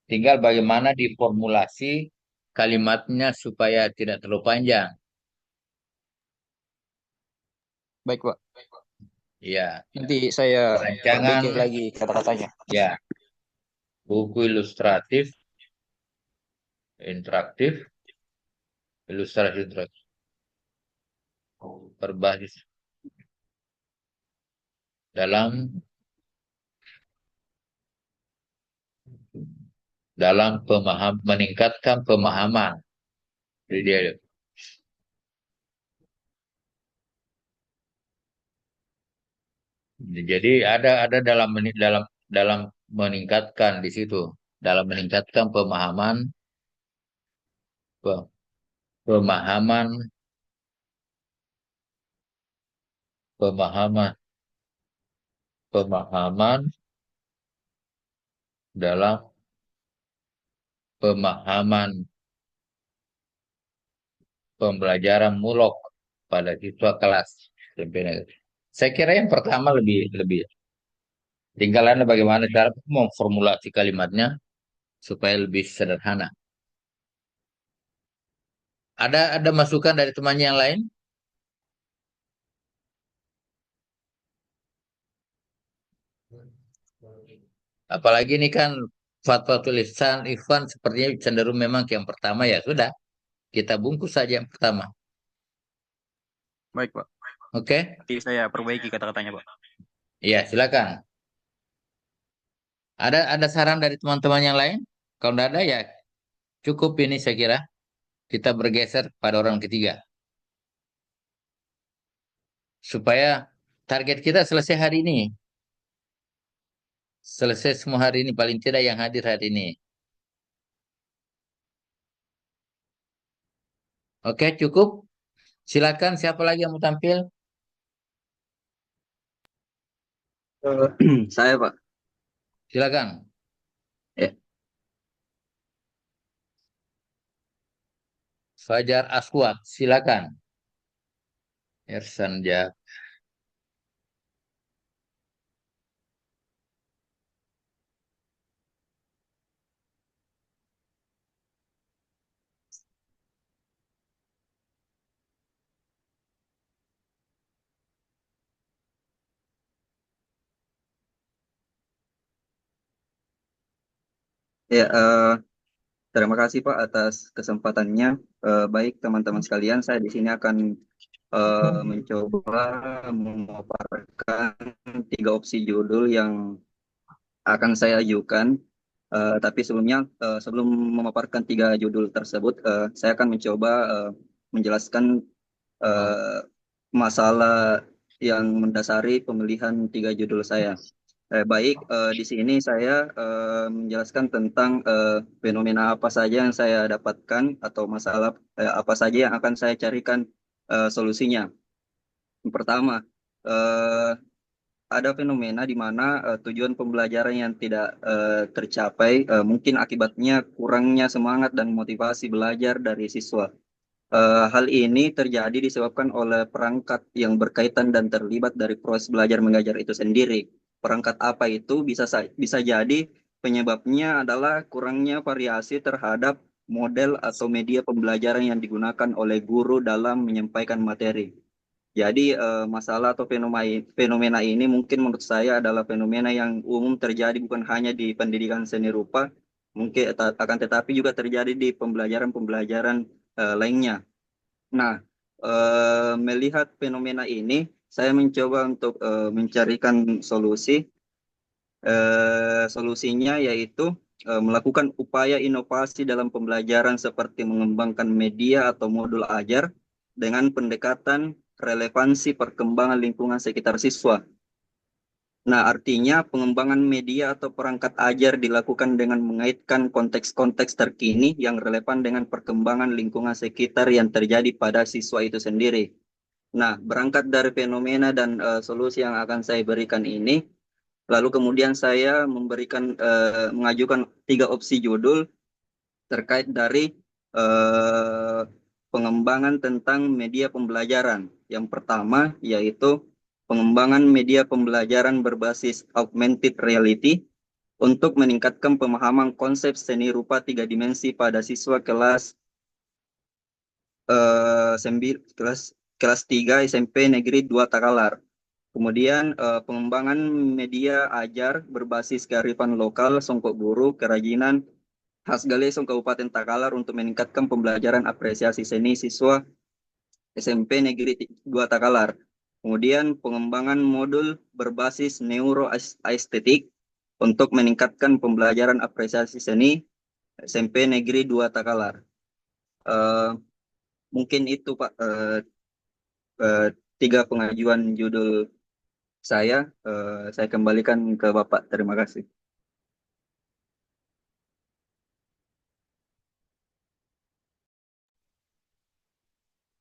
tinggal bagaimana diformulasi kalimatnya supaya tidak terlalu panjang. Baik, Pak. Ya, Nanti saya perancangan, perbaiki lagi kata-katanya. ya, buku ilustratif, interaktif, ilustrasi interaktif, berbasis dalam meningkatkan pemahaman. Jadi dia Jadi ada dalam meningkatkan di situ, dalam meningkatkan pe- pemahaman pemahaman pemahaman dalam pemahaman pembelajaran mulok pada siswa kelas SMP negeri. Saya kira yang pertama lebih lebih tinggal Anda bagaimana cara memformulasi kalimatnya supaya lebih sederhana. Ada masukan dari temannya yang lain? Apalagi ini kan fatwa tulisan Ivan sepertinya cenderung memang ke yang pertama, ya sudah, kita bungkus saja yang pertama. Baik, Pak. Oke? Nanti saya perbaiki kata-katanya, Pak. Iya, silakan. Ada saran dari teman-teman yang lain? Kalau tidak ada ya cukup ini saya kira. Kita bergeser pada orang ketiga. Supaya target kita selesai hari ini. Selesai semua hari ini, paling tidak yang hadir hari ini. Oke, cukup. Silakan, siapa lagi yang mau tampil? Saya, Pak. Silakan. Ya. Fajar Aswad, silakan. Ersan Ja. Ya, terima kasih Pak atas kesempatannya. Baik teman-teman sekalian, saya di sini akan mencoba memaparkan 3 opsi judul yang akan saya ajukan. Tapi sebelumnya, sebelum memaparkan 3 judul tersebut, saya akan mencoba menjelaskan eh, masalah yang mendasari pemilihan 3 judul saya. Baik, di sini saya menjelaskan tentang fenomena apa saja yang saya dapatkan atau masalah apa saja yang akan saya carikan solusinya. Yang pertama, eh, ada fenomena di mana tujuan pembelajaran yang tidak tercapai, mungkin akibatnya kurangnya semangat dan motivasi belajar dari siswa. Hal ini terjadi disebabkan oleh perangkat yang berkaitan dan terlibat dari proses belajar mengajar itu sendiri. Perangkat apa itu? Bisa jadi penyebabnya adalah kurangnya variasi terhadap model atau media pembelajaran yang digunakan oleh guru dalam menyampaikan materi. Jadi masalah atau fenomena ini mungkin menurut saya adalah fenomena yang umum terjadi bukan hanya di pendidikan seni rupa, mungkin akan tetapi juga terjadi di pembelajaran-pembelajaran lainnya. Nah, melihat fenomena ini, saya mencoba untuk mencarikan solusi. Solusinya yaitu melakukan upaya inovasi dalam pembelajaran seperti mengembangkan media atau modul ajar dengan pendekatan relevansi perkembangan lingkungan sekitar siswa. Nah, artinya pengembangan media atau perangkat ajar dilakukan dengan mengaitkan konteks-konteks terkini yang relevan dengan perkembangan lingkungan sekitar yang terjadi pada siswa itu sendiri. Nah, berangkat dari fenomena dan solusi yang akan saya berikan ini, lalu kemudian saya mengajukan 3 opsi judul terkait dari eh, pengembangan tentang media pembelajaran. Yang pertama yaitu pengembangan media pembelajaran berbasis augmented reality untuk meningkatkan pemahaman konsep seni rupa 3 dimensi pada siswa kelas kelas 3 SMP Negeri 2 Takalar. Kemudian pengembangan media ajar berbasis kearifan lokal, songkok guru, kerajinan khas Galesong Kabupaten Takalar untuk meningkatkan pembelajaran apresiasi seni siswa SMP Negeri 2 Takalar. Kemudian pengembangan modul berbasis neuroestetik untuk meningkatkan pembelajaran apresiasi seni SMP Negeri 2 Takalar. Eh, Mungkin itu Pak, eh, tiga pengajuan judul saya. Saya kembalikan ke Bapak. Terima kasih.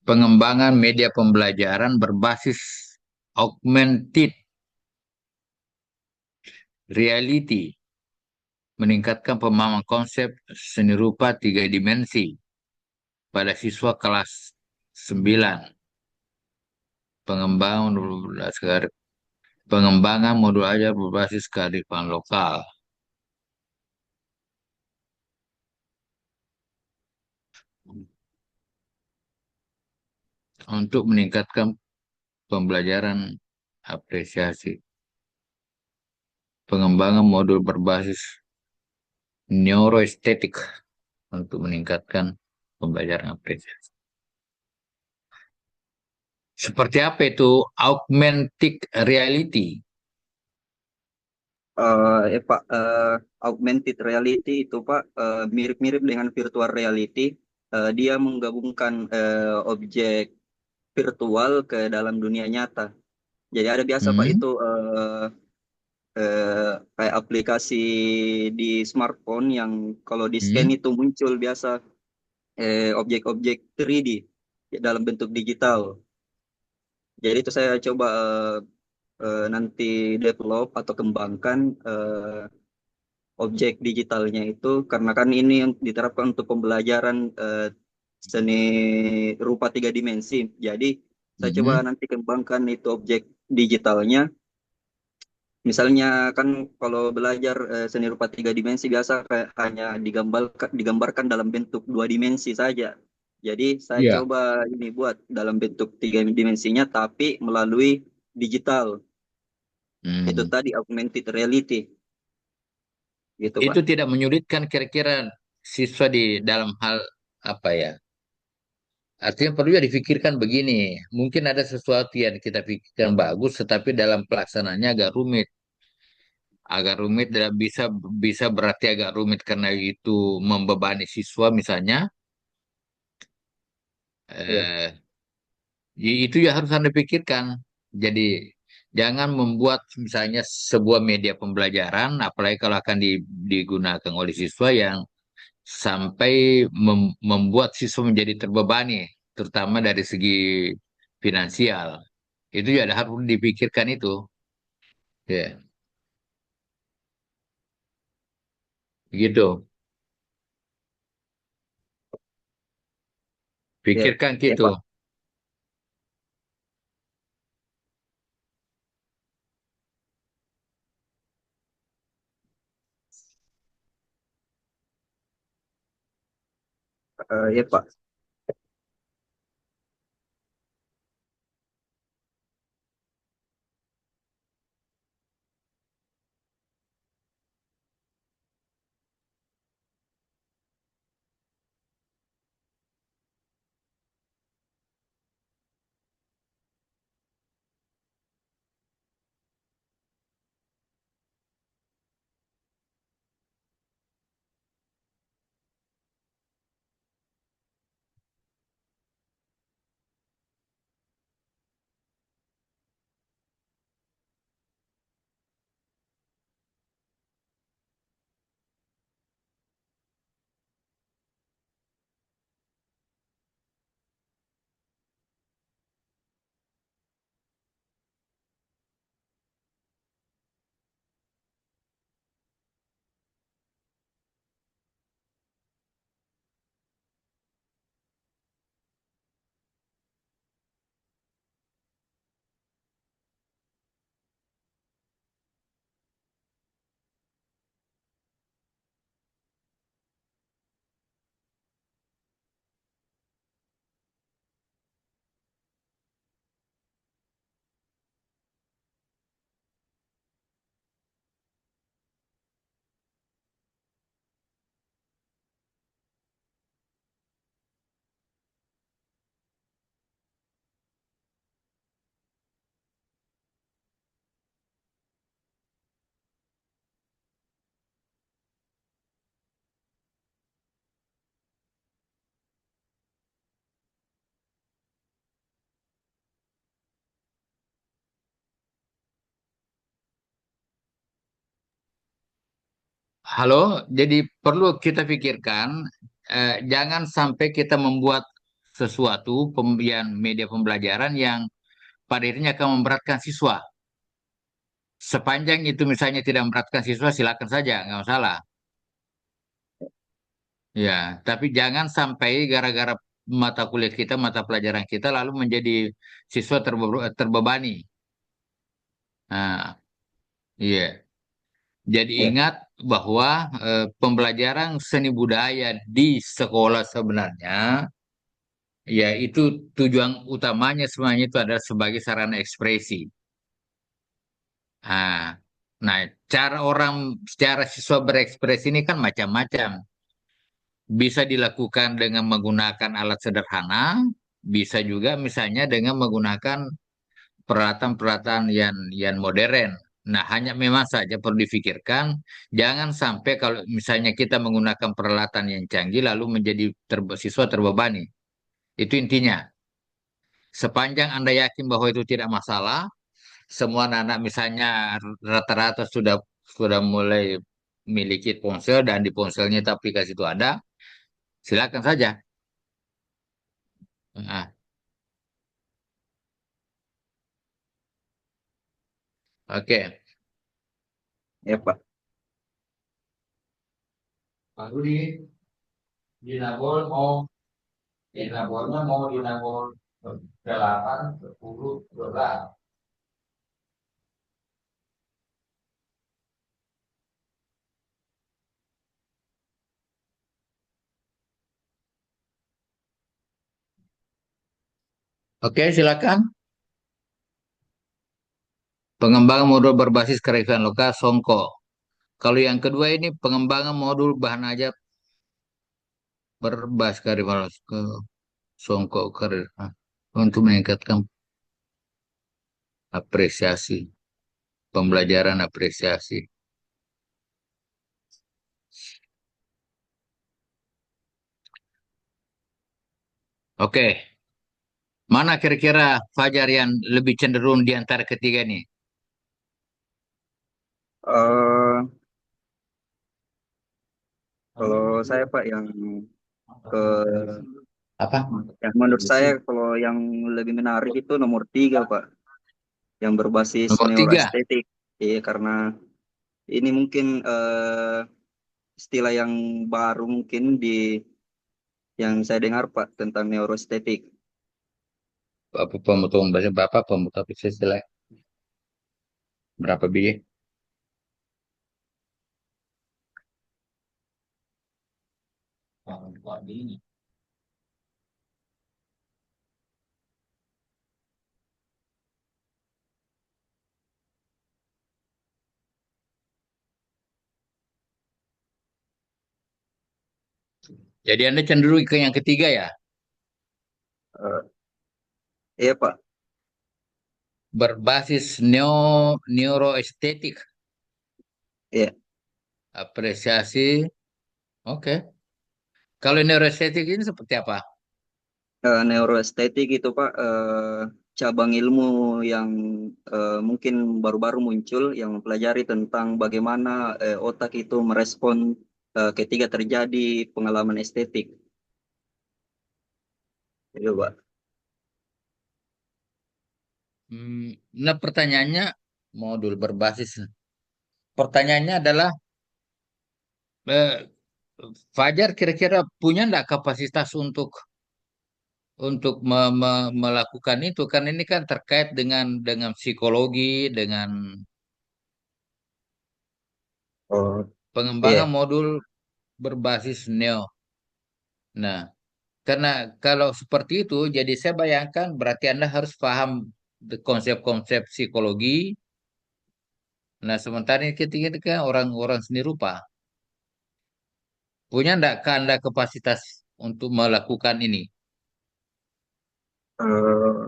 Pengembangan media pembelajaran berbasis augmented reality, meningkatkan pemahaman konsep seni rupa 3 dimensi pada siswa kelas 9. Pengembangan modul ajar berbasis kearifan lokal. Untuk meningkatkan pembelajaran apresiasi. Pengembangan modul berbasis neuroestetik untuk meningkatkan pembelajaran apresiasi. Seperti apa itu augmented reality? Pak, augmented reality itu Pak mirip-mirip dengan virtual reality. Dia menggabungkan objek virtual ke dalam dunia nyata. Jadi ada biasa Pak Hmm, itu kayak aplikasi di smartphone yang kalau di scan hmm, itu muncul biasa objek-objek 3D dalam bentuk digital. Jadi itu saya coba nanti develop atau kembangkan objek digitalnya itu karena kan ini yang diterapkan untuk pembelajaran seni rupa 3 dimensi. Jadi saya coba hmm. nanti kembangkan itu objek digitalnya. Misalnya kan kalau belajar seni rupa 3 dimensi biasa kayak hanya digambarkan dalam bentuk 2 dimensi saja. Jadi saya Ya, coba ini buat dalam bentuk 3 dimensinya tapi melalui digital. Itu hmm. tadi augmented reality gitu Pak. Itu tidak menyulitkan kira-kira siswa di dalam hal apa ya? Artinya perlu ya dipikirkan begini, mungkin ada sesuatu yang kita pikirkan bagus, tetapi dalam pelaksanaannya agak rumit. Agak rumit dan bisa bisa berarti agak rumit karena itu membebani siswa misalnya. Iya. Eh, itu ya harus Anda pikirkan. Jadi jangan membuat misalnya sebuah media pembelajaran, apalagi kalau akan digunakan oleh siswa yang sampai membuat siswa menjadi terbebani, terutama dari segi finansial. Itu ya harus dipikirkan itu. Ya, gitu. Iya. Pikirkan Iya gitu. Pak. Iya Pak. halo, jadi perlu kita pikirkan, jangan sampai kita membuat sesuatu pemberian media pembelajaran yang pada akhirnya akan memberatkan siswa. Sepanjang itu misalnya tidak memberatkan siswa, silakan saja, nggak masalah. Ya, tapi jangan sampai gara-gara mata kuliah kita, mata pelajaran kita, lalu menjadi siswa terbebani. Nah, iya. Jadi Ya, ingat bahwa pembelajaran seni budaya di sekolah sebenarnya, ya itu tujuan utamanya semuanya itu adalah sebagai sarana ekspresi. Nah, nah cara siswa berekspresi ini kan macam-macam. Bisa dilakukan dengan menggunakan alat sederhana, bisa juga misalnya dengan menggunakan peralatan-peralatan yang modern. Nah, hanya memang saja perlu difikirkan, jangan sampai kalau misalnya kita menggunakan peralatan yang canggih lalu menjadi siswa terbebani. Itu intinya. Sepanjang Anda yakin bahwa itu tidak masalah, semua anak misalnya rata-rata sudah mulai memiliki ponsel dan di ponselnya itu aplikasi itu ada, silakan saja. Nah, oke. ya Pak. Pak Rudi, dinabol mau dinabolnya mau dinabol 8, 10, 12. Oke, silakan. Pengembangan modul berbasis kearifan lokal Songko. Kalau yang kedua ini pengembangan modul bahan ajar berbasis kearifan lokal Songko untuk meningkatkan apresiasi, pembelajaran apresiasi. Oke, mana kira-kira Fajar yang lebih cenderung di antara ketiga nih? Eh, Kalau saya Pak ke Apa? yang menurut saya kalau yang lebih menarik itu nomor 3 Pak, yang berbasis Nomor 3. neuroestetik. Iya, karena ini mungkin istilah yang baru mungkin yang saya dengar Pak tentang neuroestetik. Apa pemotongan bahasa Bapak pemuka sila berapa biji? Jadi Anda cenderung ke yang ketiga ya? Eh, iya Pak. Berbasis neuroestetik, Iya. apresiasi. Oke. Kalau neuroestetik ini seperti apa? Neuroestetik itu Pak, cabang ilmu yang mungkin baru-baru muncul yang mempelajari tentang bagaimana otak itu merespon ketika terjadi pengalaman estetik. Itu Pak. Nah, pertanyaannya modul berbasis. Pertanyaannya adalah, eh, Fajar kira-kira punya nggak kapasitas untuk melakukan itu? Kan ini kan terkait dengan psikologi, dengan Oh pengembangan iya. modul berbasis neo. Nah, karena kalau seperti itu, jadi saya bayangkan berarti Anda harus paham konsep-konsep psikologi. Nah, sementara ini kita kan orang-orang seni rupa. Punya enggak Anda kapasitas untuk melakukan ini? Eh,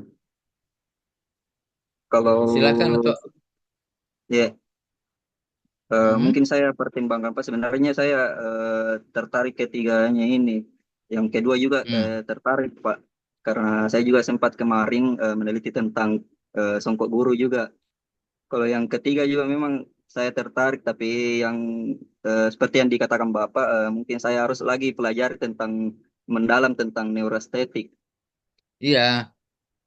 Kalau Silakan untuk. ya, Mhm. mungkin saya pertimbangkan Pak. Sebenarnya saya tertarik ketiganya ini. Yang kedua juga Hmm. tertarik Pak, karena saya juga sempat kemarin meneliti tentang songkok guru juga. Kalau yang ketiga juga memang saya tertarik, tapi yang seperti yang dikatakan Bapak, mungkin saya harus lagi pelajari tentang mendalam tentang neuroestetik. Iya.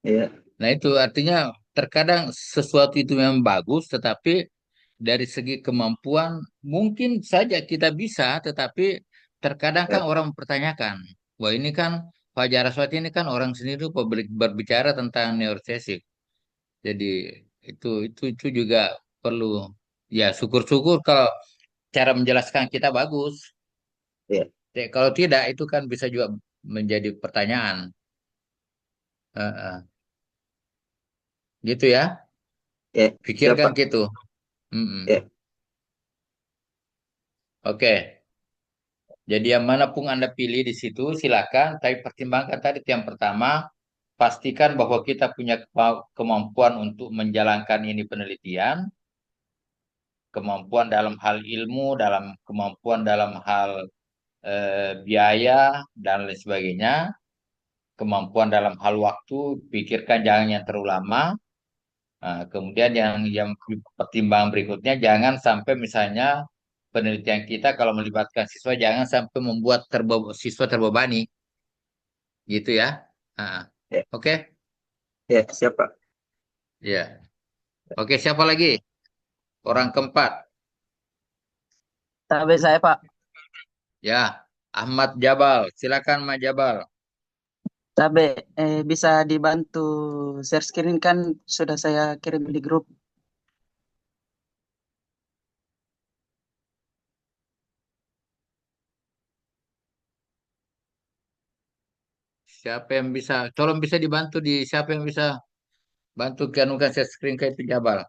Ya, Nah, itu artinya terkadang sesuatu itu memang bagus, tetapi dari segi kemampuan mungkin saja kita bisa, tetapi terkadang kan ya, orang mempertanyakan, wah ini kan Fajar Aswati ini kan orang sendiri berbicara tentang neurosesif. Jadi itu juga perlu, ya syukur-syukur kalau cara menjelaskan kita bagus. ya, Kalau tidak itu kan bisa juga menjadi pertanyaan. Heeh. Gitu ya, ya, siap pikirkan Pak. gitu. Mm-mm. Ya, Oke. Jadi yang mana pun Anda pilih di situ silakan, tapi pertimbangkan tadi yang pertama, pastikan bahwa kita punya kemampuan untuk menjalankan ini penelitian, kemampuan dalam hal ilmu, dalam kemampuan dalam hal biaya dan lain sebagainya, kemampuan dalam hal waktu, pikirkan jangan yang terlalu lama. Nah, kemudian yang pertimbangan berikutnya jangan sampai misalnya penelitian kita kalau melibatkan siswa jangan sampai membuat siswa terbebani. Gitu ya. Ah, ya, oke, ya, siap Pak. ya. Oke, siapa lagi? Orang keempat. Sampai saya Pak, Ya, Ahmad Jabal. Silakan Ahmad Jabal. sampai bisa dibantu share screen kan sudah saya kirim di grup. Siapa yang bisa? Tolong bisa dibantu siapa yang bisa bantu kianukan share screen ke itu Jabal.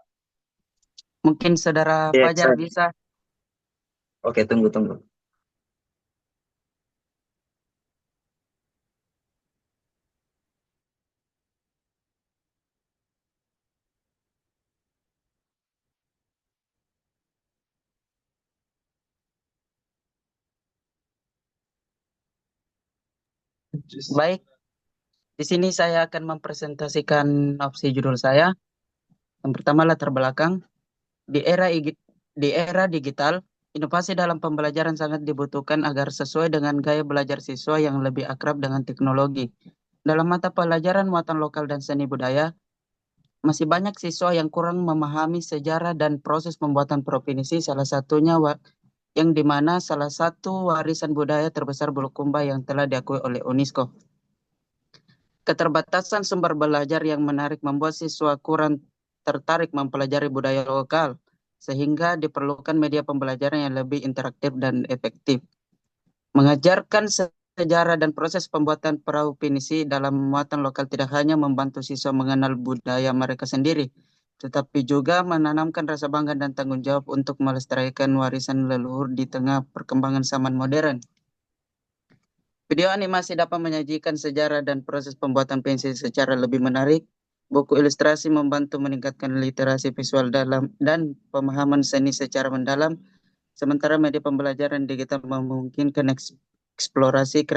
Mungkin saudara Ya, Fajar saya. bisa. Oke, tunggu, tunggu. Baik, di sini saya akan mempresentasikan opsi judul saya. Yang pertama latar belakang. Di era digital, inovasi dalam pembelajaran sangat dibutuhkan agar sesuai dengan gaya belajar siswa yang lebih akrab dengan teknologi. Dalam mata pelajaran muatan lokal dan seni budaya, masih banyak siswa yang kurang memahami sejarah dan proses pembuatan provinsi, salah satunya yang dimana salah satu warisan budaya terbesar Bulukumba yang telah diakui oleh UNESCO. Keterbatasan sumber belajar yang menarik membuat siswa kurang tertarik mempelajari budaya lokal, sehingga diperlukan media pembelajaran yang lebih interaktif dan efektif. Mengajarkan sejarah dan proses pembuatan perahu pinisi dalam muatan lokal tidak hanya membantu siswa mengenal budaya mereka sendiri, tetapi juga menanamkan rasa bangga dan tanggung jawab untuk melestarikan warisan leluhur di tengah perkembangan zaman modern. Video animasi dapat menyajikan sejarah dan proses pembuatan pensil secara lebih menarik. Buku ilustrasi membantu meningkatkan literasi visual dalam dan pemahaman seni secara mendalam. Sementara media pembelajaran digital memungkinkan eksplorasi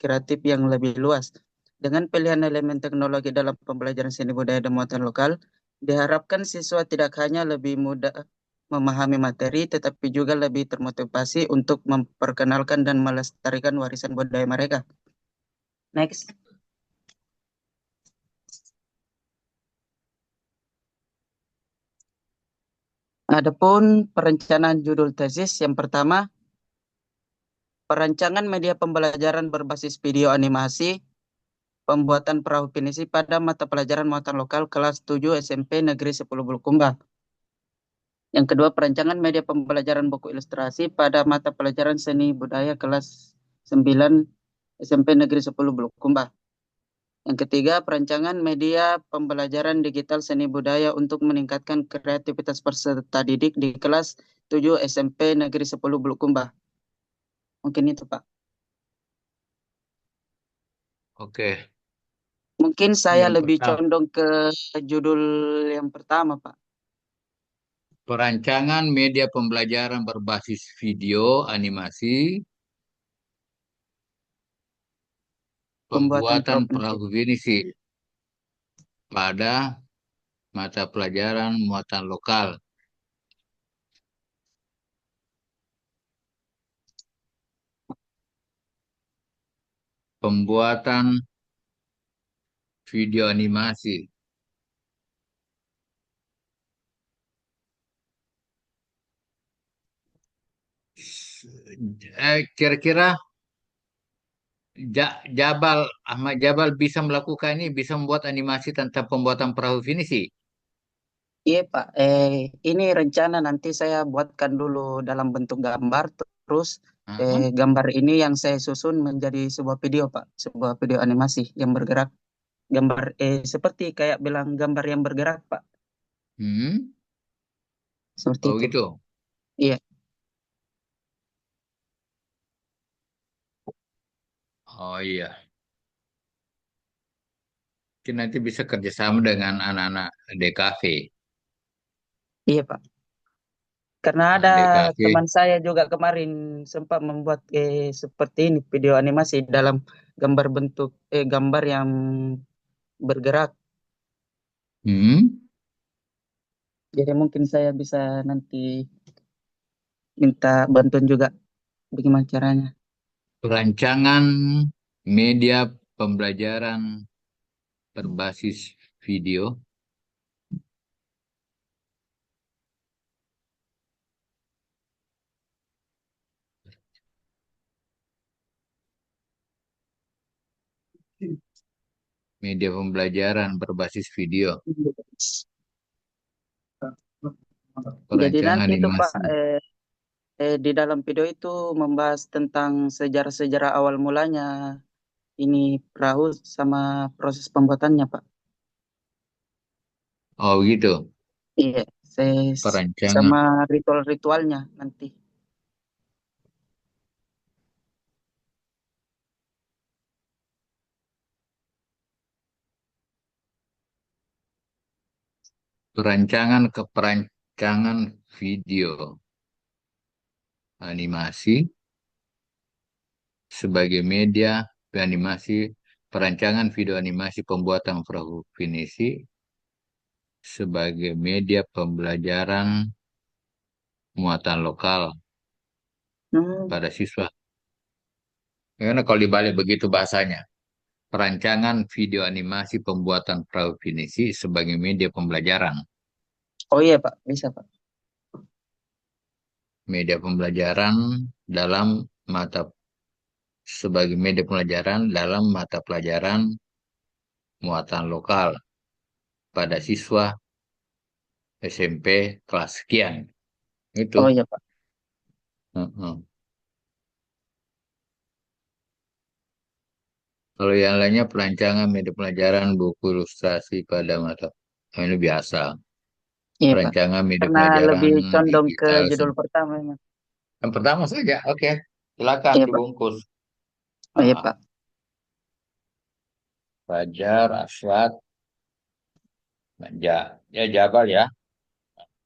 kreatif yang lebih luas. Dengan pilihan elemen teknologi dalam pembelajaran seni budaya dan muatan lokal, diharapkan siswa tidak hanya lebih mudah memahami materi, tetapi juga lebih termotivasi untuk memperkenalkan dan melestarikan warisan budaya mereka. Next. Adapun perencanaan judul tesis yang pertama, perancangan media pembelajaran berbasis video animasi, pembuatan perahu pinisi pada mata pelajaran muatan lokal kelas 7 SMP Negeri 10 Bulukumba. Yang kedua, perancangan media pembelajaran buku ilustrasi pada mata pelajaran seni budaya kelas 9 SMP Negeri 10 Bulukumba. Yang ketiga, perancangan media pembelajaran digital seni budaya untuk meningkatkan kreativitas peserta didik di kelas 7 SMP Negeri 10 Bulukumba. Mungkin itu, Pak. Oke. Mungkin saya Yang lebih pertama, condong ke judul yang pertama, Pak. perancangan media pembelajaran berbasis video animasi, Pembuatan pembuatan provinsi. perahu pinisi pada mata pelajaran muatan lokal. pembuatan video animasi. Kira-kira Ahmad Jabal bisa melakukan ini, bisa membuat animasi tentang pembuatan perahu finisi. Iya Pak, ini rencana nanti saya buatkan dulu dalam bentuk gambar, terus Aha. gambar ini yang saya susun menjadi sebuah video Pak, sebuah video animasi yang bergerak, gambar seperti kayak bilang gambar yang bergerak Pak, Hmm. seperti Oh itu. gitu. Iya, Oh iya. Mungkin nanti bisa kerjasama dengan anak-anak DKV. iya Pak. Karena ada DKV. teman saya juga kemarin sempat membuat seperti ini video animasi dalam gambar bentuk gambar yang bergerak. Hmm. Jadi mungkin saya bisa nanti minta bantuan juga bagaimana caranya. Perancangan media pembelajaran berbasis video. Media pembelajaran berbasis video. Jadi Perancangan nanti itu Pak animasi. di dalam video itu membahas tentang sejarah-sejarah awal mulanya ini perahu sama proses pembuatannya Pak. Oh gitu. Iya, saya Perancangan. sama ritual-ritualnya nanti. Perancangan video animasi sebagai media animasi, perancangan video animasi pembuatan perahu finisi sebagai media pembelajaran muatan lokal Hmm, pada siswa. Karena kalau dibalik begitu bahasanya, perancangan video animasi pembuatan perahu finisi sebagai media pembelajaran. oh iya Pak, bisa Pak. Media pembelajaran dalam mata sebagai media pembelajaran dalam mata pelajaran muatan lokal pada siswa SMP kelas sekian. Itu. Oh iya Pak. Heeh. Kalau yang lainnya perancangan media pelajaran buku ilustrasi pada mata. Oh, ini biasa. Iya Pak. Perancangan media Karena pelajaran lebih condong ke digital. judul pertama ya. Yang pertama saja, oke. Silakan Iya Pak. dibungkus. Oh iya Ah, Pak. Fajar, Asyad, ya Jabal ya.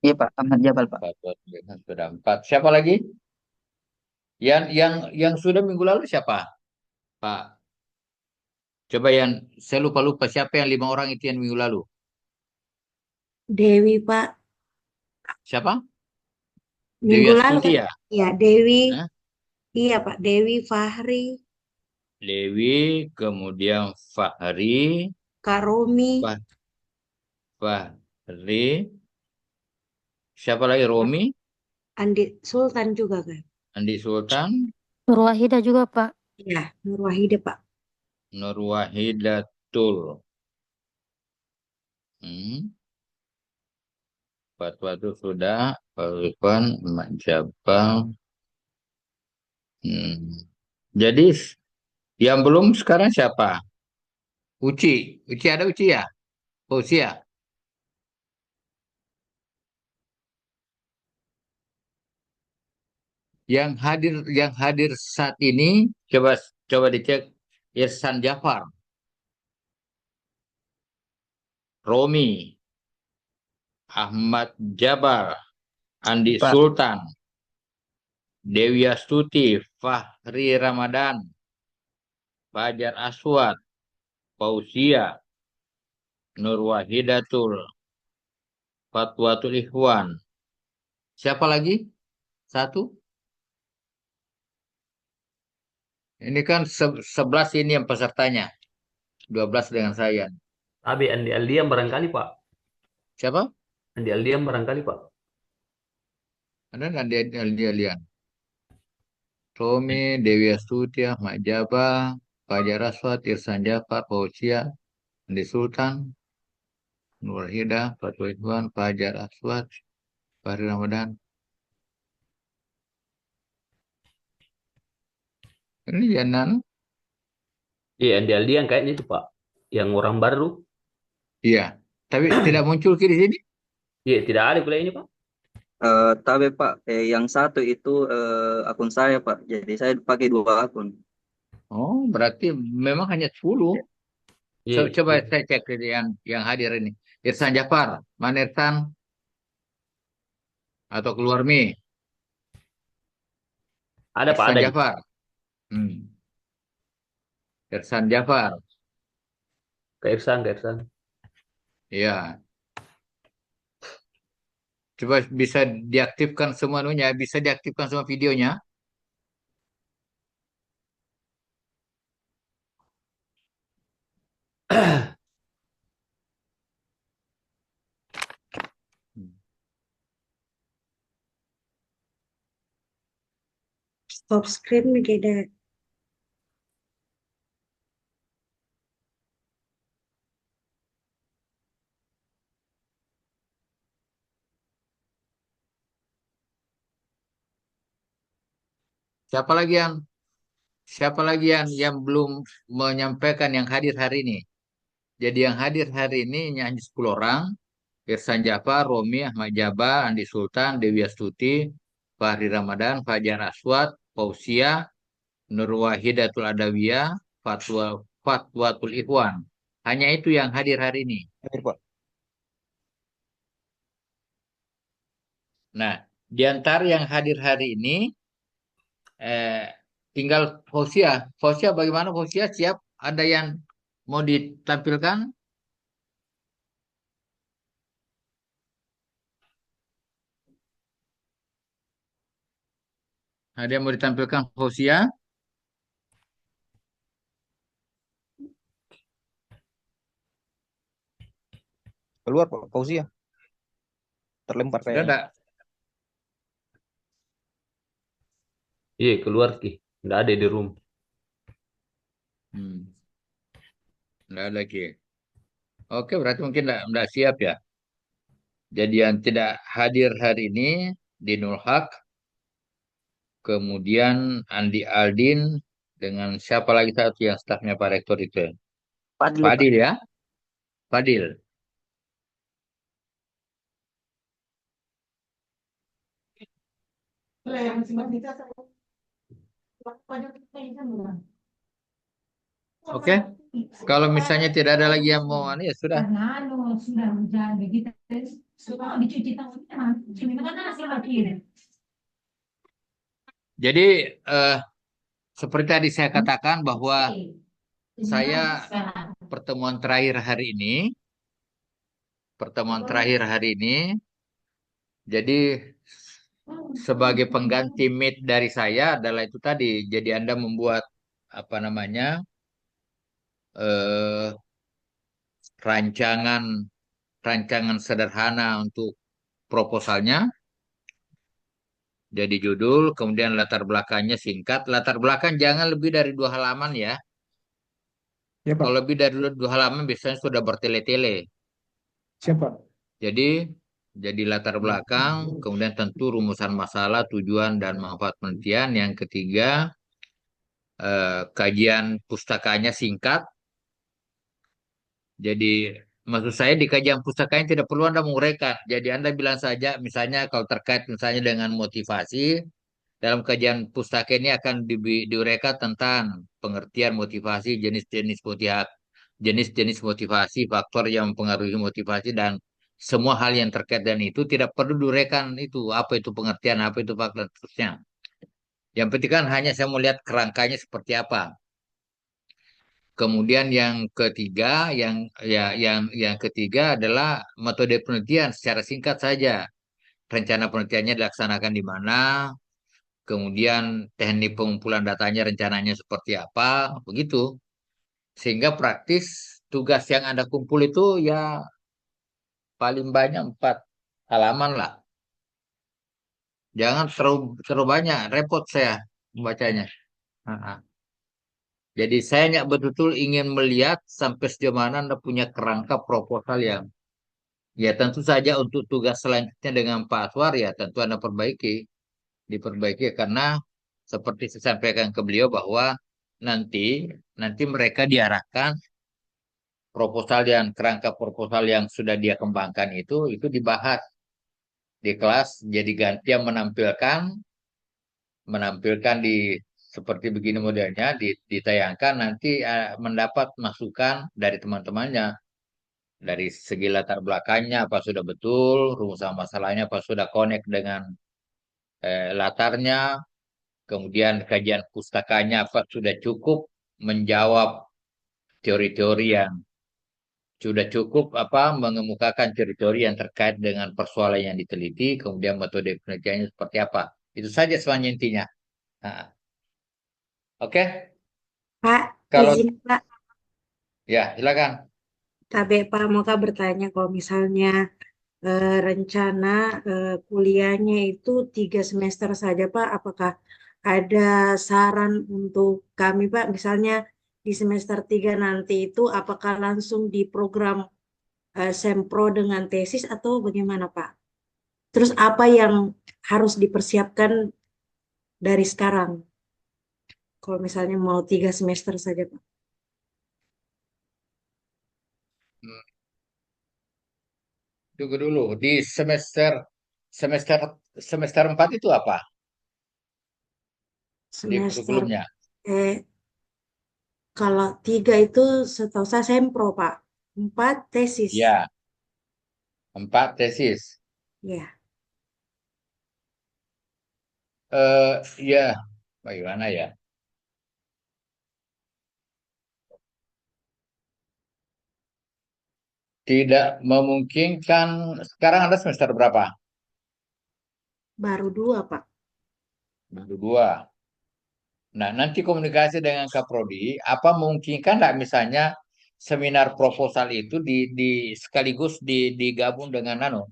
Iya Pak, Ahmad Jabal Pak. Sudah empat. Siapa lagi? Yang sudah minggu lalu siapa? Pak. Coba yang saya lupa siapa yang 5 orang itu yang minggu lalu? Dewi Pak, Siapa? Dewi minggu lalu Astuti kan? ya? Ya, Dewi. Hah? Iya Pak, Dewi Fahri, Dewi, kemudian Fahri, Kak Romi, Fah- Fahri, siapa lagi? Romi, Andi Sultan juga kan? Andi Sultan, Nur Wahida juga, Pak. Iya, Nur Wahida Pak. Nur Wahidatul. Hmm. Fatwa itu sudah, Pak Rifan, Mak Jabal. Hmm. Jadi yang belum sekarang siapa? Uci ada Uci ya? Uci ya? Yang hadir saat ini coba coba dicek Irsan Jafar, Romi, Ahmad Jabar, Andi Pak. Sultan, Dewi Astuti, Fahri Ramadan, Fajar Aswad, Fauzia, Nur Wahidatul, Fatwatul Ikhwan. Siapa lagi? Satu? Ini kan 11 ini yang pesertanya, 12 dengan saya. Abi Andi Aldiam barangkali Pak. Siapa? Andi Aldiam barangkali Pak. Ada Lian. Romi, Dewi Astuti, Ahmad Jabal, Fajar Aswad, Irsan Jafar, Fausia, Andi Sultan, Nur Hida, Fatwa Idwan, Fajar Aswad, Fahri Ramadan. Ini Janan. Iya Andi Aldiam kayaknya itu Pak. Yang orang baru. Iya. Tapi tidak muncul di sini. Iya tidak ada pula ini Pak. Tapi Pak, yang satu itu akun saya Pak. Jadi saya pakai dua akun. Oh, berarti memang hanya 10. Iya. Coba saya cek yang hadir ini. Irsan Jafar, mana Irsan? Atau keluar Mi? Ada Pak Irsan ada. Jafar. Irsan Jafar. Ke Irsan, ke Irsan. Iya. Coba bisa diaktifkan semuanya, bisa diaktifkan semua videonya. Stop screen nih kayak Siapa lagi yang belum menyampaikan yang hadir hari ini? Jadi yang hadir hari ini hanya 10 orang. Irsan Jafar, Romi, Ahmad Jaba, Andi Sultan, Dewi Astuti, Fahri Ramadan, Fajar Aswad, Fausia, Nur Wahidatul Adawiyah, Fatwatul Ikhwan. Hanya itu yang hadir hari ini. Hadir, Pak. Nah, di antara yang hadir hari ini, tinggal Fausia. Fausia bagaimana Fausia? Siap? Ada yang mau ditampilkan? Ada yang mau ditampilkan Fausia? Keluar Pak, Fauzi ya. Terlempar Sudah kayaknya. ada? Iya keluar Ki. Nggak ada di room. Nggak ada lagi. Oke, berarti mungkin nggak siap ya. Jadi yang tidak hadir hari ini di Nurhak, kemudian Andi Aldin, dengan siapa lagi satu yang stafnya Pak Rektor itu? Fadli, Pak. Fadil ya? Fadil. Oke, kalau misalnya tidak ada lagi yang mau, ya sudah. Karena sudah hujan begitu, sudah dicuci tangan, cuma kan hasil lagi. Jadi seperti tadi saya katakan bahwa saya pertemuan terakhir hari ini, jadi sebagai pengganti meet dari saya adalah itu tadi. Jadi Anda membuat apa namanya eh, rancangan rancangan sederhana untuk proposalnya. Jadi judul, kemudian latar belakangnya singkat. Latar belakang jangan lebih dari 2 halaman ya. Ya, Pak. Kalau lebih dari 2 halaman biasanya sudah bertele-tele. Siapa? Jadi latar belakang, kemudian tentu rumusan masalah, tujuan dan manfaat penelitian. Yang ketiga, kajian pustakanya singkat. Jadi maksud saya di kajian pustakanya tidak perlu Anda menguraikan. Jadi Anda bilang saja, misalnya kalau terkait misalnya dengan motivasi, dalam kajian pustaka ini akan diuraikan tentang pengertian motivasi, jenis-jenis motivasi, faktor yang mempengaruhi motivasi, dan semua hal yang terkait dengan itu tidak perlu diuraikan itu, apa itu pengertian, apa itu faktor, dan seterusnya. Yang penting kan hanya saya mau lihat kerangkanya seperti apa. Kemudian yang ketiga, yang ketiga adalah metode penelitian secara singkat saja. Rencana penelitiannya dilaksanakan di mana, kemudian teknik pengumpulan datanya rencananya seperti apa, begitu. Sehingga praktis tugas yang Anda kumpul itu ya paling banyak 4 halaman lah. Jangan terlalu banyak, repot saya membacanya. Ah, ah. Jadi saya hanya betul-betul ingin melihat sampai sejauh mana Anda punya kerangka proposal yang ya tentu saja untuk tugas selanjutnya dengan Pak Aswar ya tentu Anda diperbaiki karena seperti saya sampaikan ke beliau bahwa nanti nanti mereka diarahkan proposal yang kerangka proposal yang sudah dia kembangkan itu dibahas di kelas jadi gantian menampilkan di seperti begini modelnya ditayangkan nanti mendapat masukan dari teman-temannya dari segi latar belakangnya apa sudah betul rumusan masalahnya apa sudah connect dengan latarnya kemudian kajian pustakanya apa sudah cukup menjawab teori-teori yang sudah cukup apa mengemukakan teori-teori yang terkait dengan persoalan yang diteliti kemudian metode penelitiannya seperti apa itu saja semuanya intinya. Nah, oke. Pak, Kalau izin Pak, ya silakan. Pak Moka bertanya kalau misalnya rencana kuliahnya itu 3 semester saja Pak, apakah ada saran untuk kami Pak, misalnya di semester 3 nanti itu apakah langsung di program sempro dengan tesis atau bagaimana Pak? Terus apa yang harus dipersiapkan dari sekarang? Kalau misalnya mau 3 semester saja Pak. Hmm, Tunggu dulu di semester semester 4 itu apa di Semester kurikulumnya? eh kalau 3 itu setahu saya sempro Pak. 4 tesis. Ya, 4 tesis. Ya. Ya, bagaimana ya? Tidak memungkinkan. Sekarang Anda semester berapa? Baru 2 Pak. Baru 2. Nah, nanti komunikasi dengan Kaprodi, apa memungkinkan nggak misalnya seminar proposal itu sekaligus digabung dengan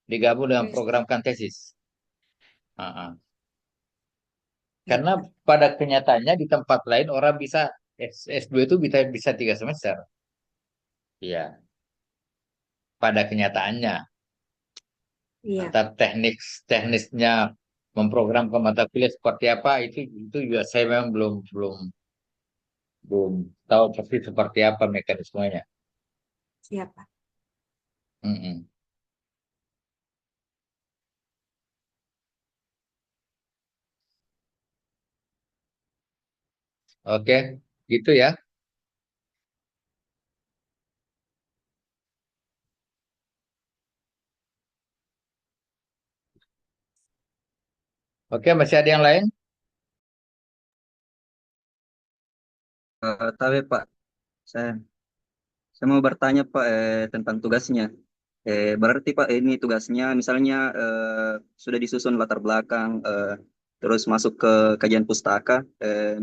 digabung dengan program tesis. Ah, ah. Ya. Karena pada kenyataannya di tempat lain orang bisa S2 itu bisa 3 semester. Iya, pada kenyataannya. Iya. Antar teknisnya memprogramkan mata kuliah seperti apa itu juga saya memang belum belum belum tahu pasti seperti apa mekanismenya. Siap Pak. Mm-mm. Oke, gitu ya. Oke, masih ada yang lain? Tahu ya, Pak, saya saya mau bertanya Pak tentang tugasnya. Berarti Pak ini tugasnya misalnya sudah disusun latar belakang, terus masuk ke kajian pustaka,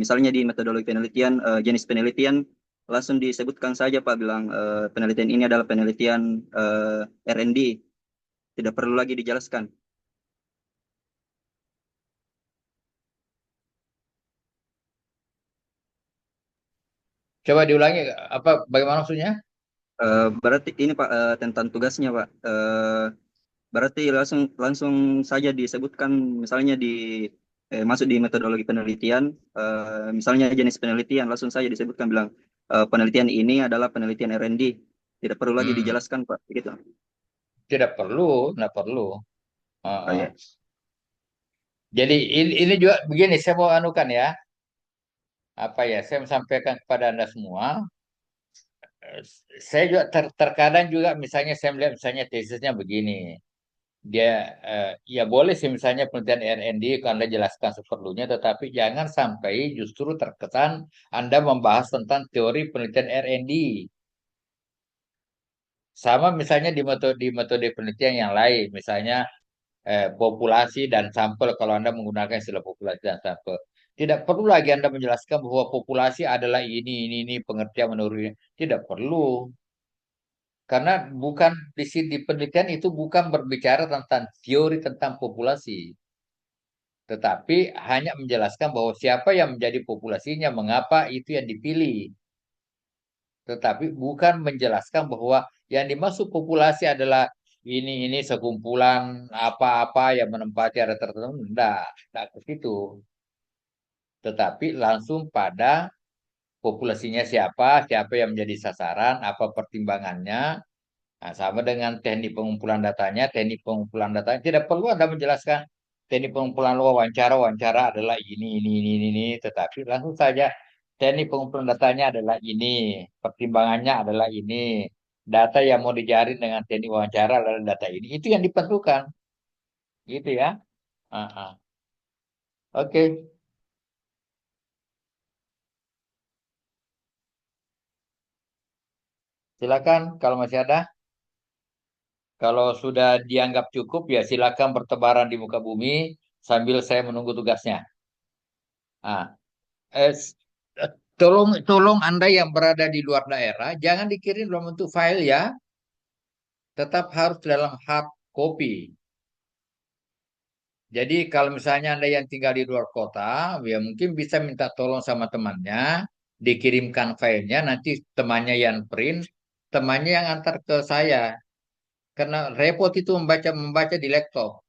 misalnya di metodologi penelitian, jenis penelitian langsung disebutkan saja Pak bilang penelitian ini adalah penelitian R&D, tidak perlu lagi dijelaskan. Coba diulangi apa bagaimana maksudnya? Berarti ini Pak tentang tugasnya Pak. Berarti langsung langsung saja disebutkan misalnya masuk di metodologi penelitian, misalnya jenis penelitian langsung saja disebutkan bilang penelitian ini adalah penelitian R&D, tidak perlu lagi Hmm, dijelaskan Pak, begitu. tidak perlu. Oh Uh-uh. ya, Jadi ini juga begini, saya mau anukan ya, apa ya, saya sampaikan kepada Anda semua. eh, Saya juga terkadang juga misalnya saya melihat misalnya tesisnya begini. Dia ya boleh sih misalnya penelitian R&D kalau Anda jelaskan seperlunya, tetapi jangan sampai justru terkesan Anda membahas tentang teori penelitian R&D. Sama misalnya di metode penelitian yang lain, misalnya populasi dan sampel kalau Anda menggunakan istilah populasi dan sampel. Tidak perlu lagi Anda menjelaskan bahwa populasi adalah ini pengertian menurut ini. Tidak perlu. Karena bukan di penelitian itu bukan berbicara tentang teori tentang populasi. Tetapi hanya menjelaskan bahwa siapa yang menjadi populasinya, mengapa itu yang dipilih. Tetapi bukan menjelaskan bahwa yang dimaksud populasi adalah ini sekumpulan apa-apa yang menempati area tertentu. Tidak ke situ. Tetapi langsung pada populasinya siapa yang menjadi sasaran, apa pertimbangannya. Nah, sama dengan teknik pengumpulan datanya, tidak perlu Anda menjelaskan teknik pengumpulan wawancara adalah ini, tetapi langsung saja teknik pengumpulan datanya adalah ini, pertimbangannya adalah ini, data yang mau dijaring dengan teknik wawancara adalah data ini, itu yang ditentukan, gitu ya. Ah, ah. Oke, silakan kalau masih ada. Kalau sudah dianggap cukup ya silakan bertebaran di muka bumi sambil saya menunggu tugasnya. Ah, eh, tolong Anda yang berada di luar daerah jangan dikirim dalam bentuk file ya, tetap harus dalam hard copy. Jadi kalau misalnya Anda yang tinggal di luar kota, ya mungkin bisa minta tolong sama temannya, dikirimkan filenya, nanti temannya yang print, temannya yang antar ke saya. Karena repot itu membaca di laptop.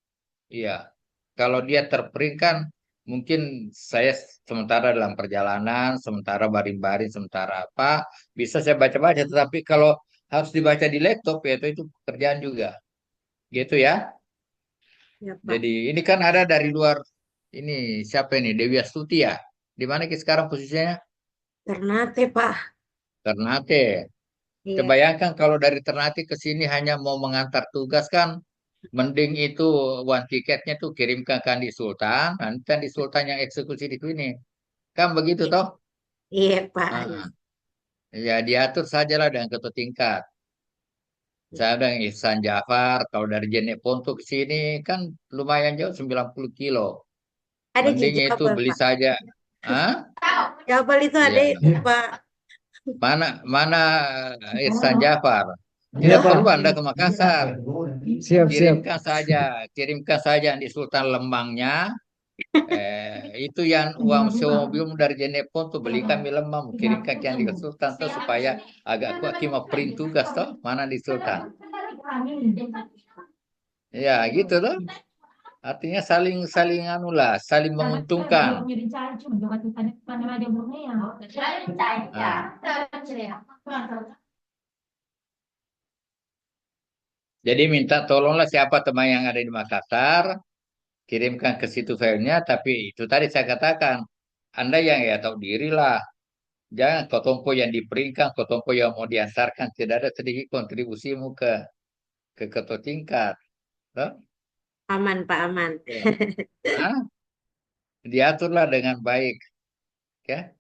Iya. Kalau dia terprint kan mungkin saya sementara dalam perjalanan, sementara baring-baring, sementara apa, bisa saya baca-baca. Tetapi kalau harus dibaca di laptop ya itu pekerjaan juga. Gitu ya. Ya, Pak. Jadi ini kan ada dari luar ini siapa ini Dewi Astuti ya? Di mana sekarang posisinya? Ternate, Pak. Ternate. Iya. Kebayangkan kalau dari Ternate ke sini hanya mau mengantar tugas kan, mending itu one tiketnya tuh kirimkan ke Andi Sultan, nanti Andi Sultan yang eksekusi di sini. Kan begitu toh? Iya, Pak. Ah, ya diatur sajalah dengan ketua tingkat. Saya dengan Ihsan Jafar, kalau dari Jeneponto ke sini kan lumayan jauh 90 kilo. Ada Mending itu Jabal, beli Pak. saja. Hah? Jabal itu ada Ya. itu, Pak. Mana Ihsan Jafar? Iya, Tidak Pak. perlu Anda ke Makassar. Siap. Kirimkan saja di Sultan Lembangnya. Itu yang uang sewa mobil dari Jenepon tuh beli kami Lembang, kirimkan yang di Sultan tuh supaya agak kuat kima print tugas toh mana di Sultan. Ya gitu loh. Artinya saling saling anu lah, saling menguntungkan. Jadi minta tolonglah siapa teman yang ada di Makassar, kirimkan ke situ filenya. Tapi itu tadi saya katakan, Anda yang ya tahu diri lah. Jangan kotompo yang diperingkan, kotompo yang mau diantarkan, tidak ada sedikit kontribusimu ke ketua tingkat. Toh? Aman, Pak, aman. Hah? Diaturlah dengan baik. Ya?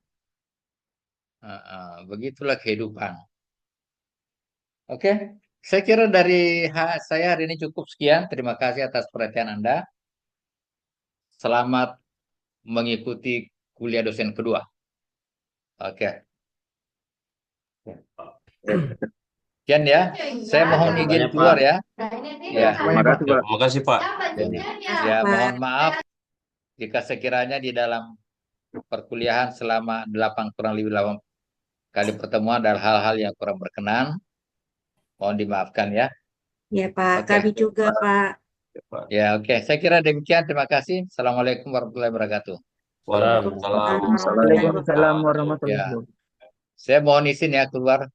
Begitulah kehidupan. Oke, saya kira dari saya hari ini cukup sekian. Terima kasih atas perhatian Anda. Selamat mengikuti kuliah dosen kedua. Oke. Sekian ya. Saya mohon izin keluar ya. Ya. Terima kasih, Pak. Terima kasih, Pak. Ya, mohon maaf jika sekiranya di dalam perkuliahan selama 8 kali pertemuan ada hal-hal yang kurang berkenan. Mohon dimaafkan ya. Ya, Pak. Oke. Kami juga, Pak. Ya, oke. Saya kira demikian. Terima kasih. Assalamualaikum warahmatullahi wabarakatuh. Waalaikumsalam. Waalaikumsalam warahmatullahi Ya. wabarakatuh. Saya mohon izin ya keluar.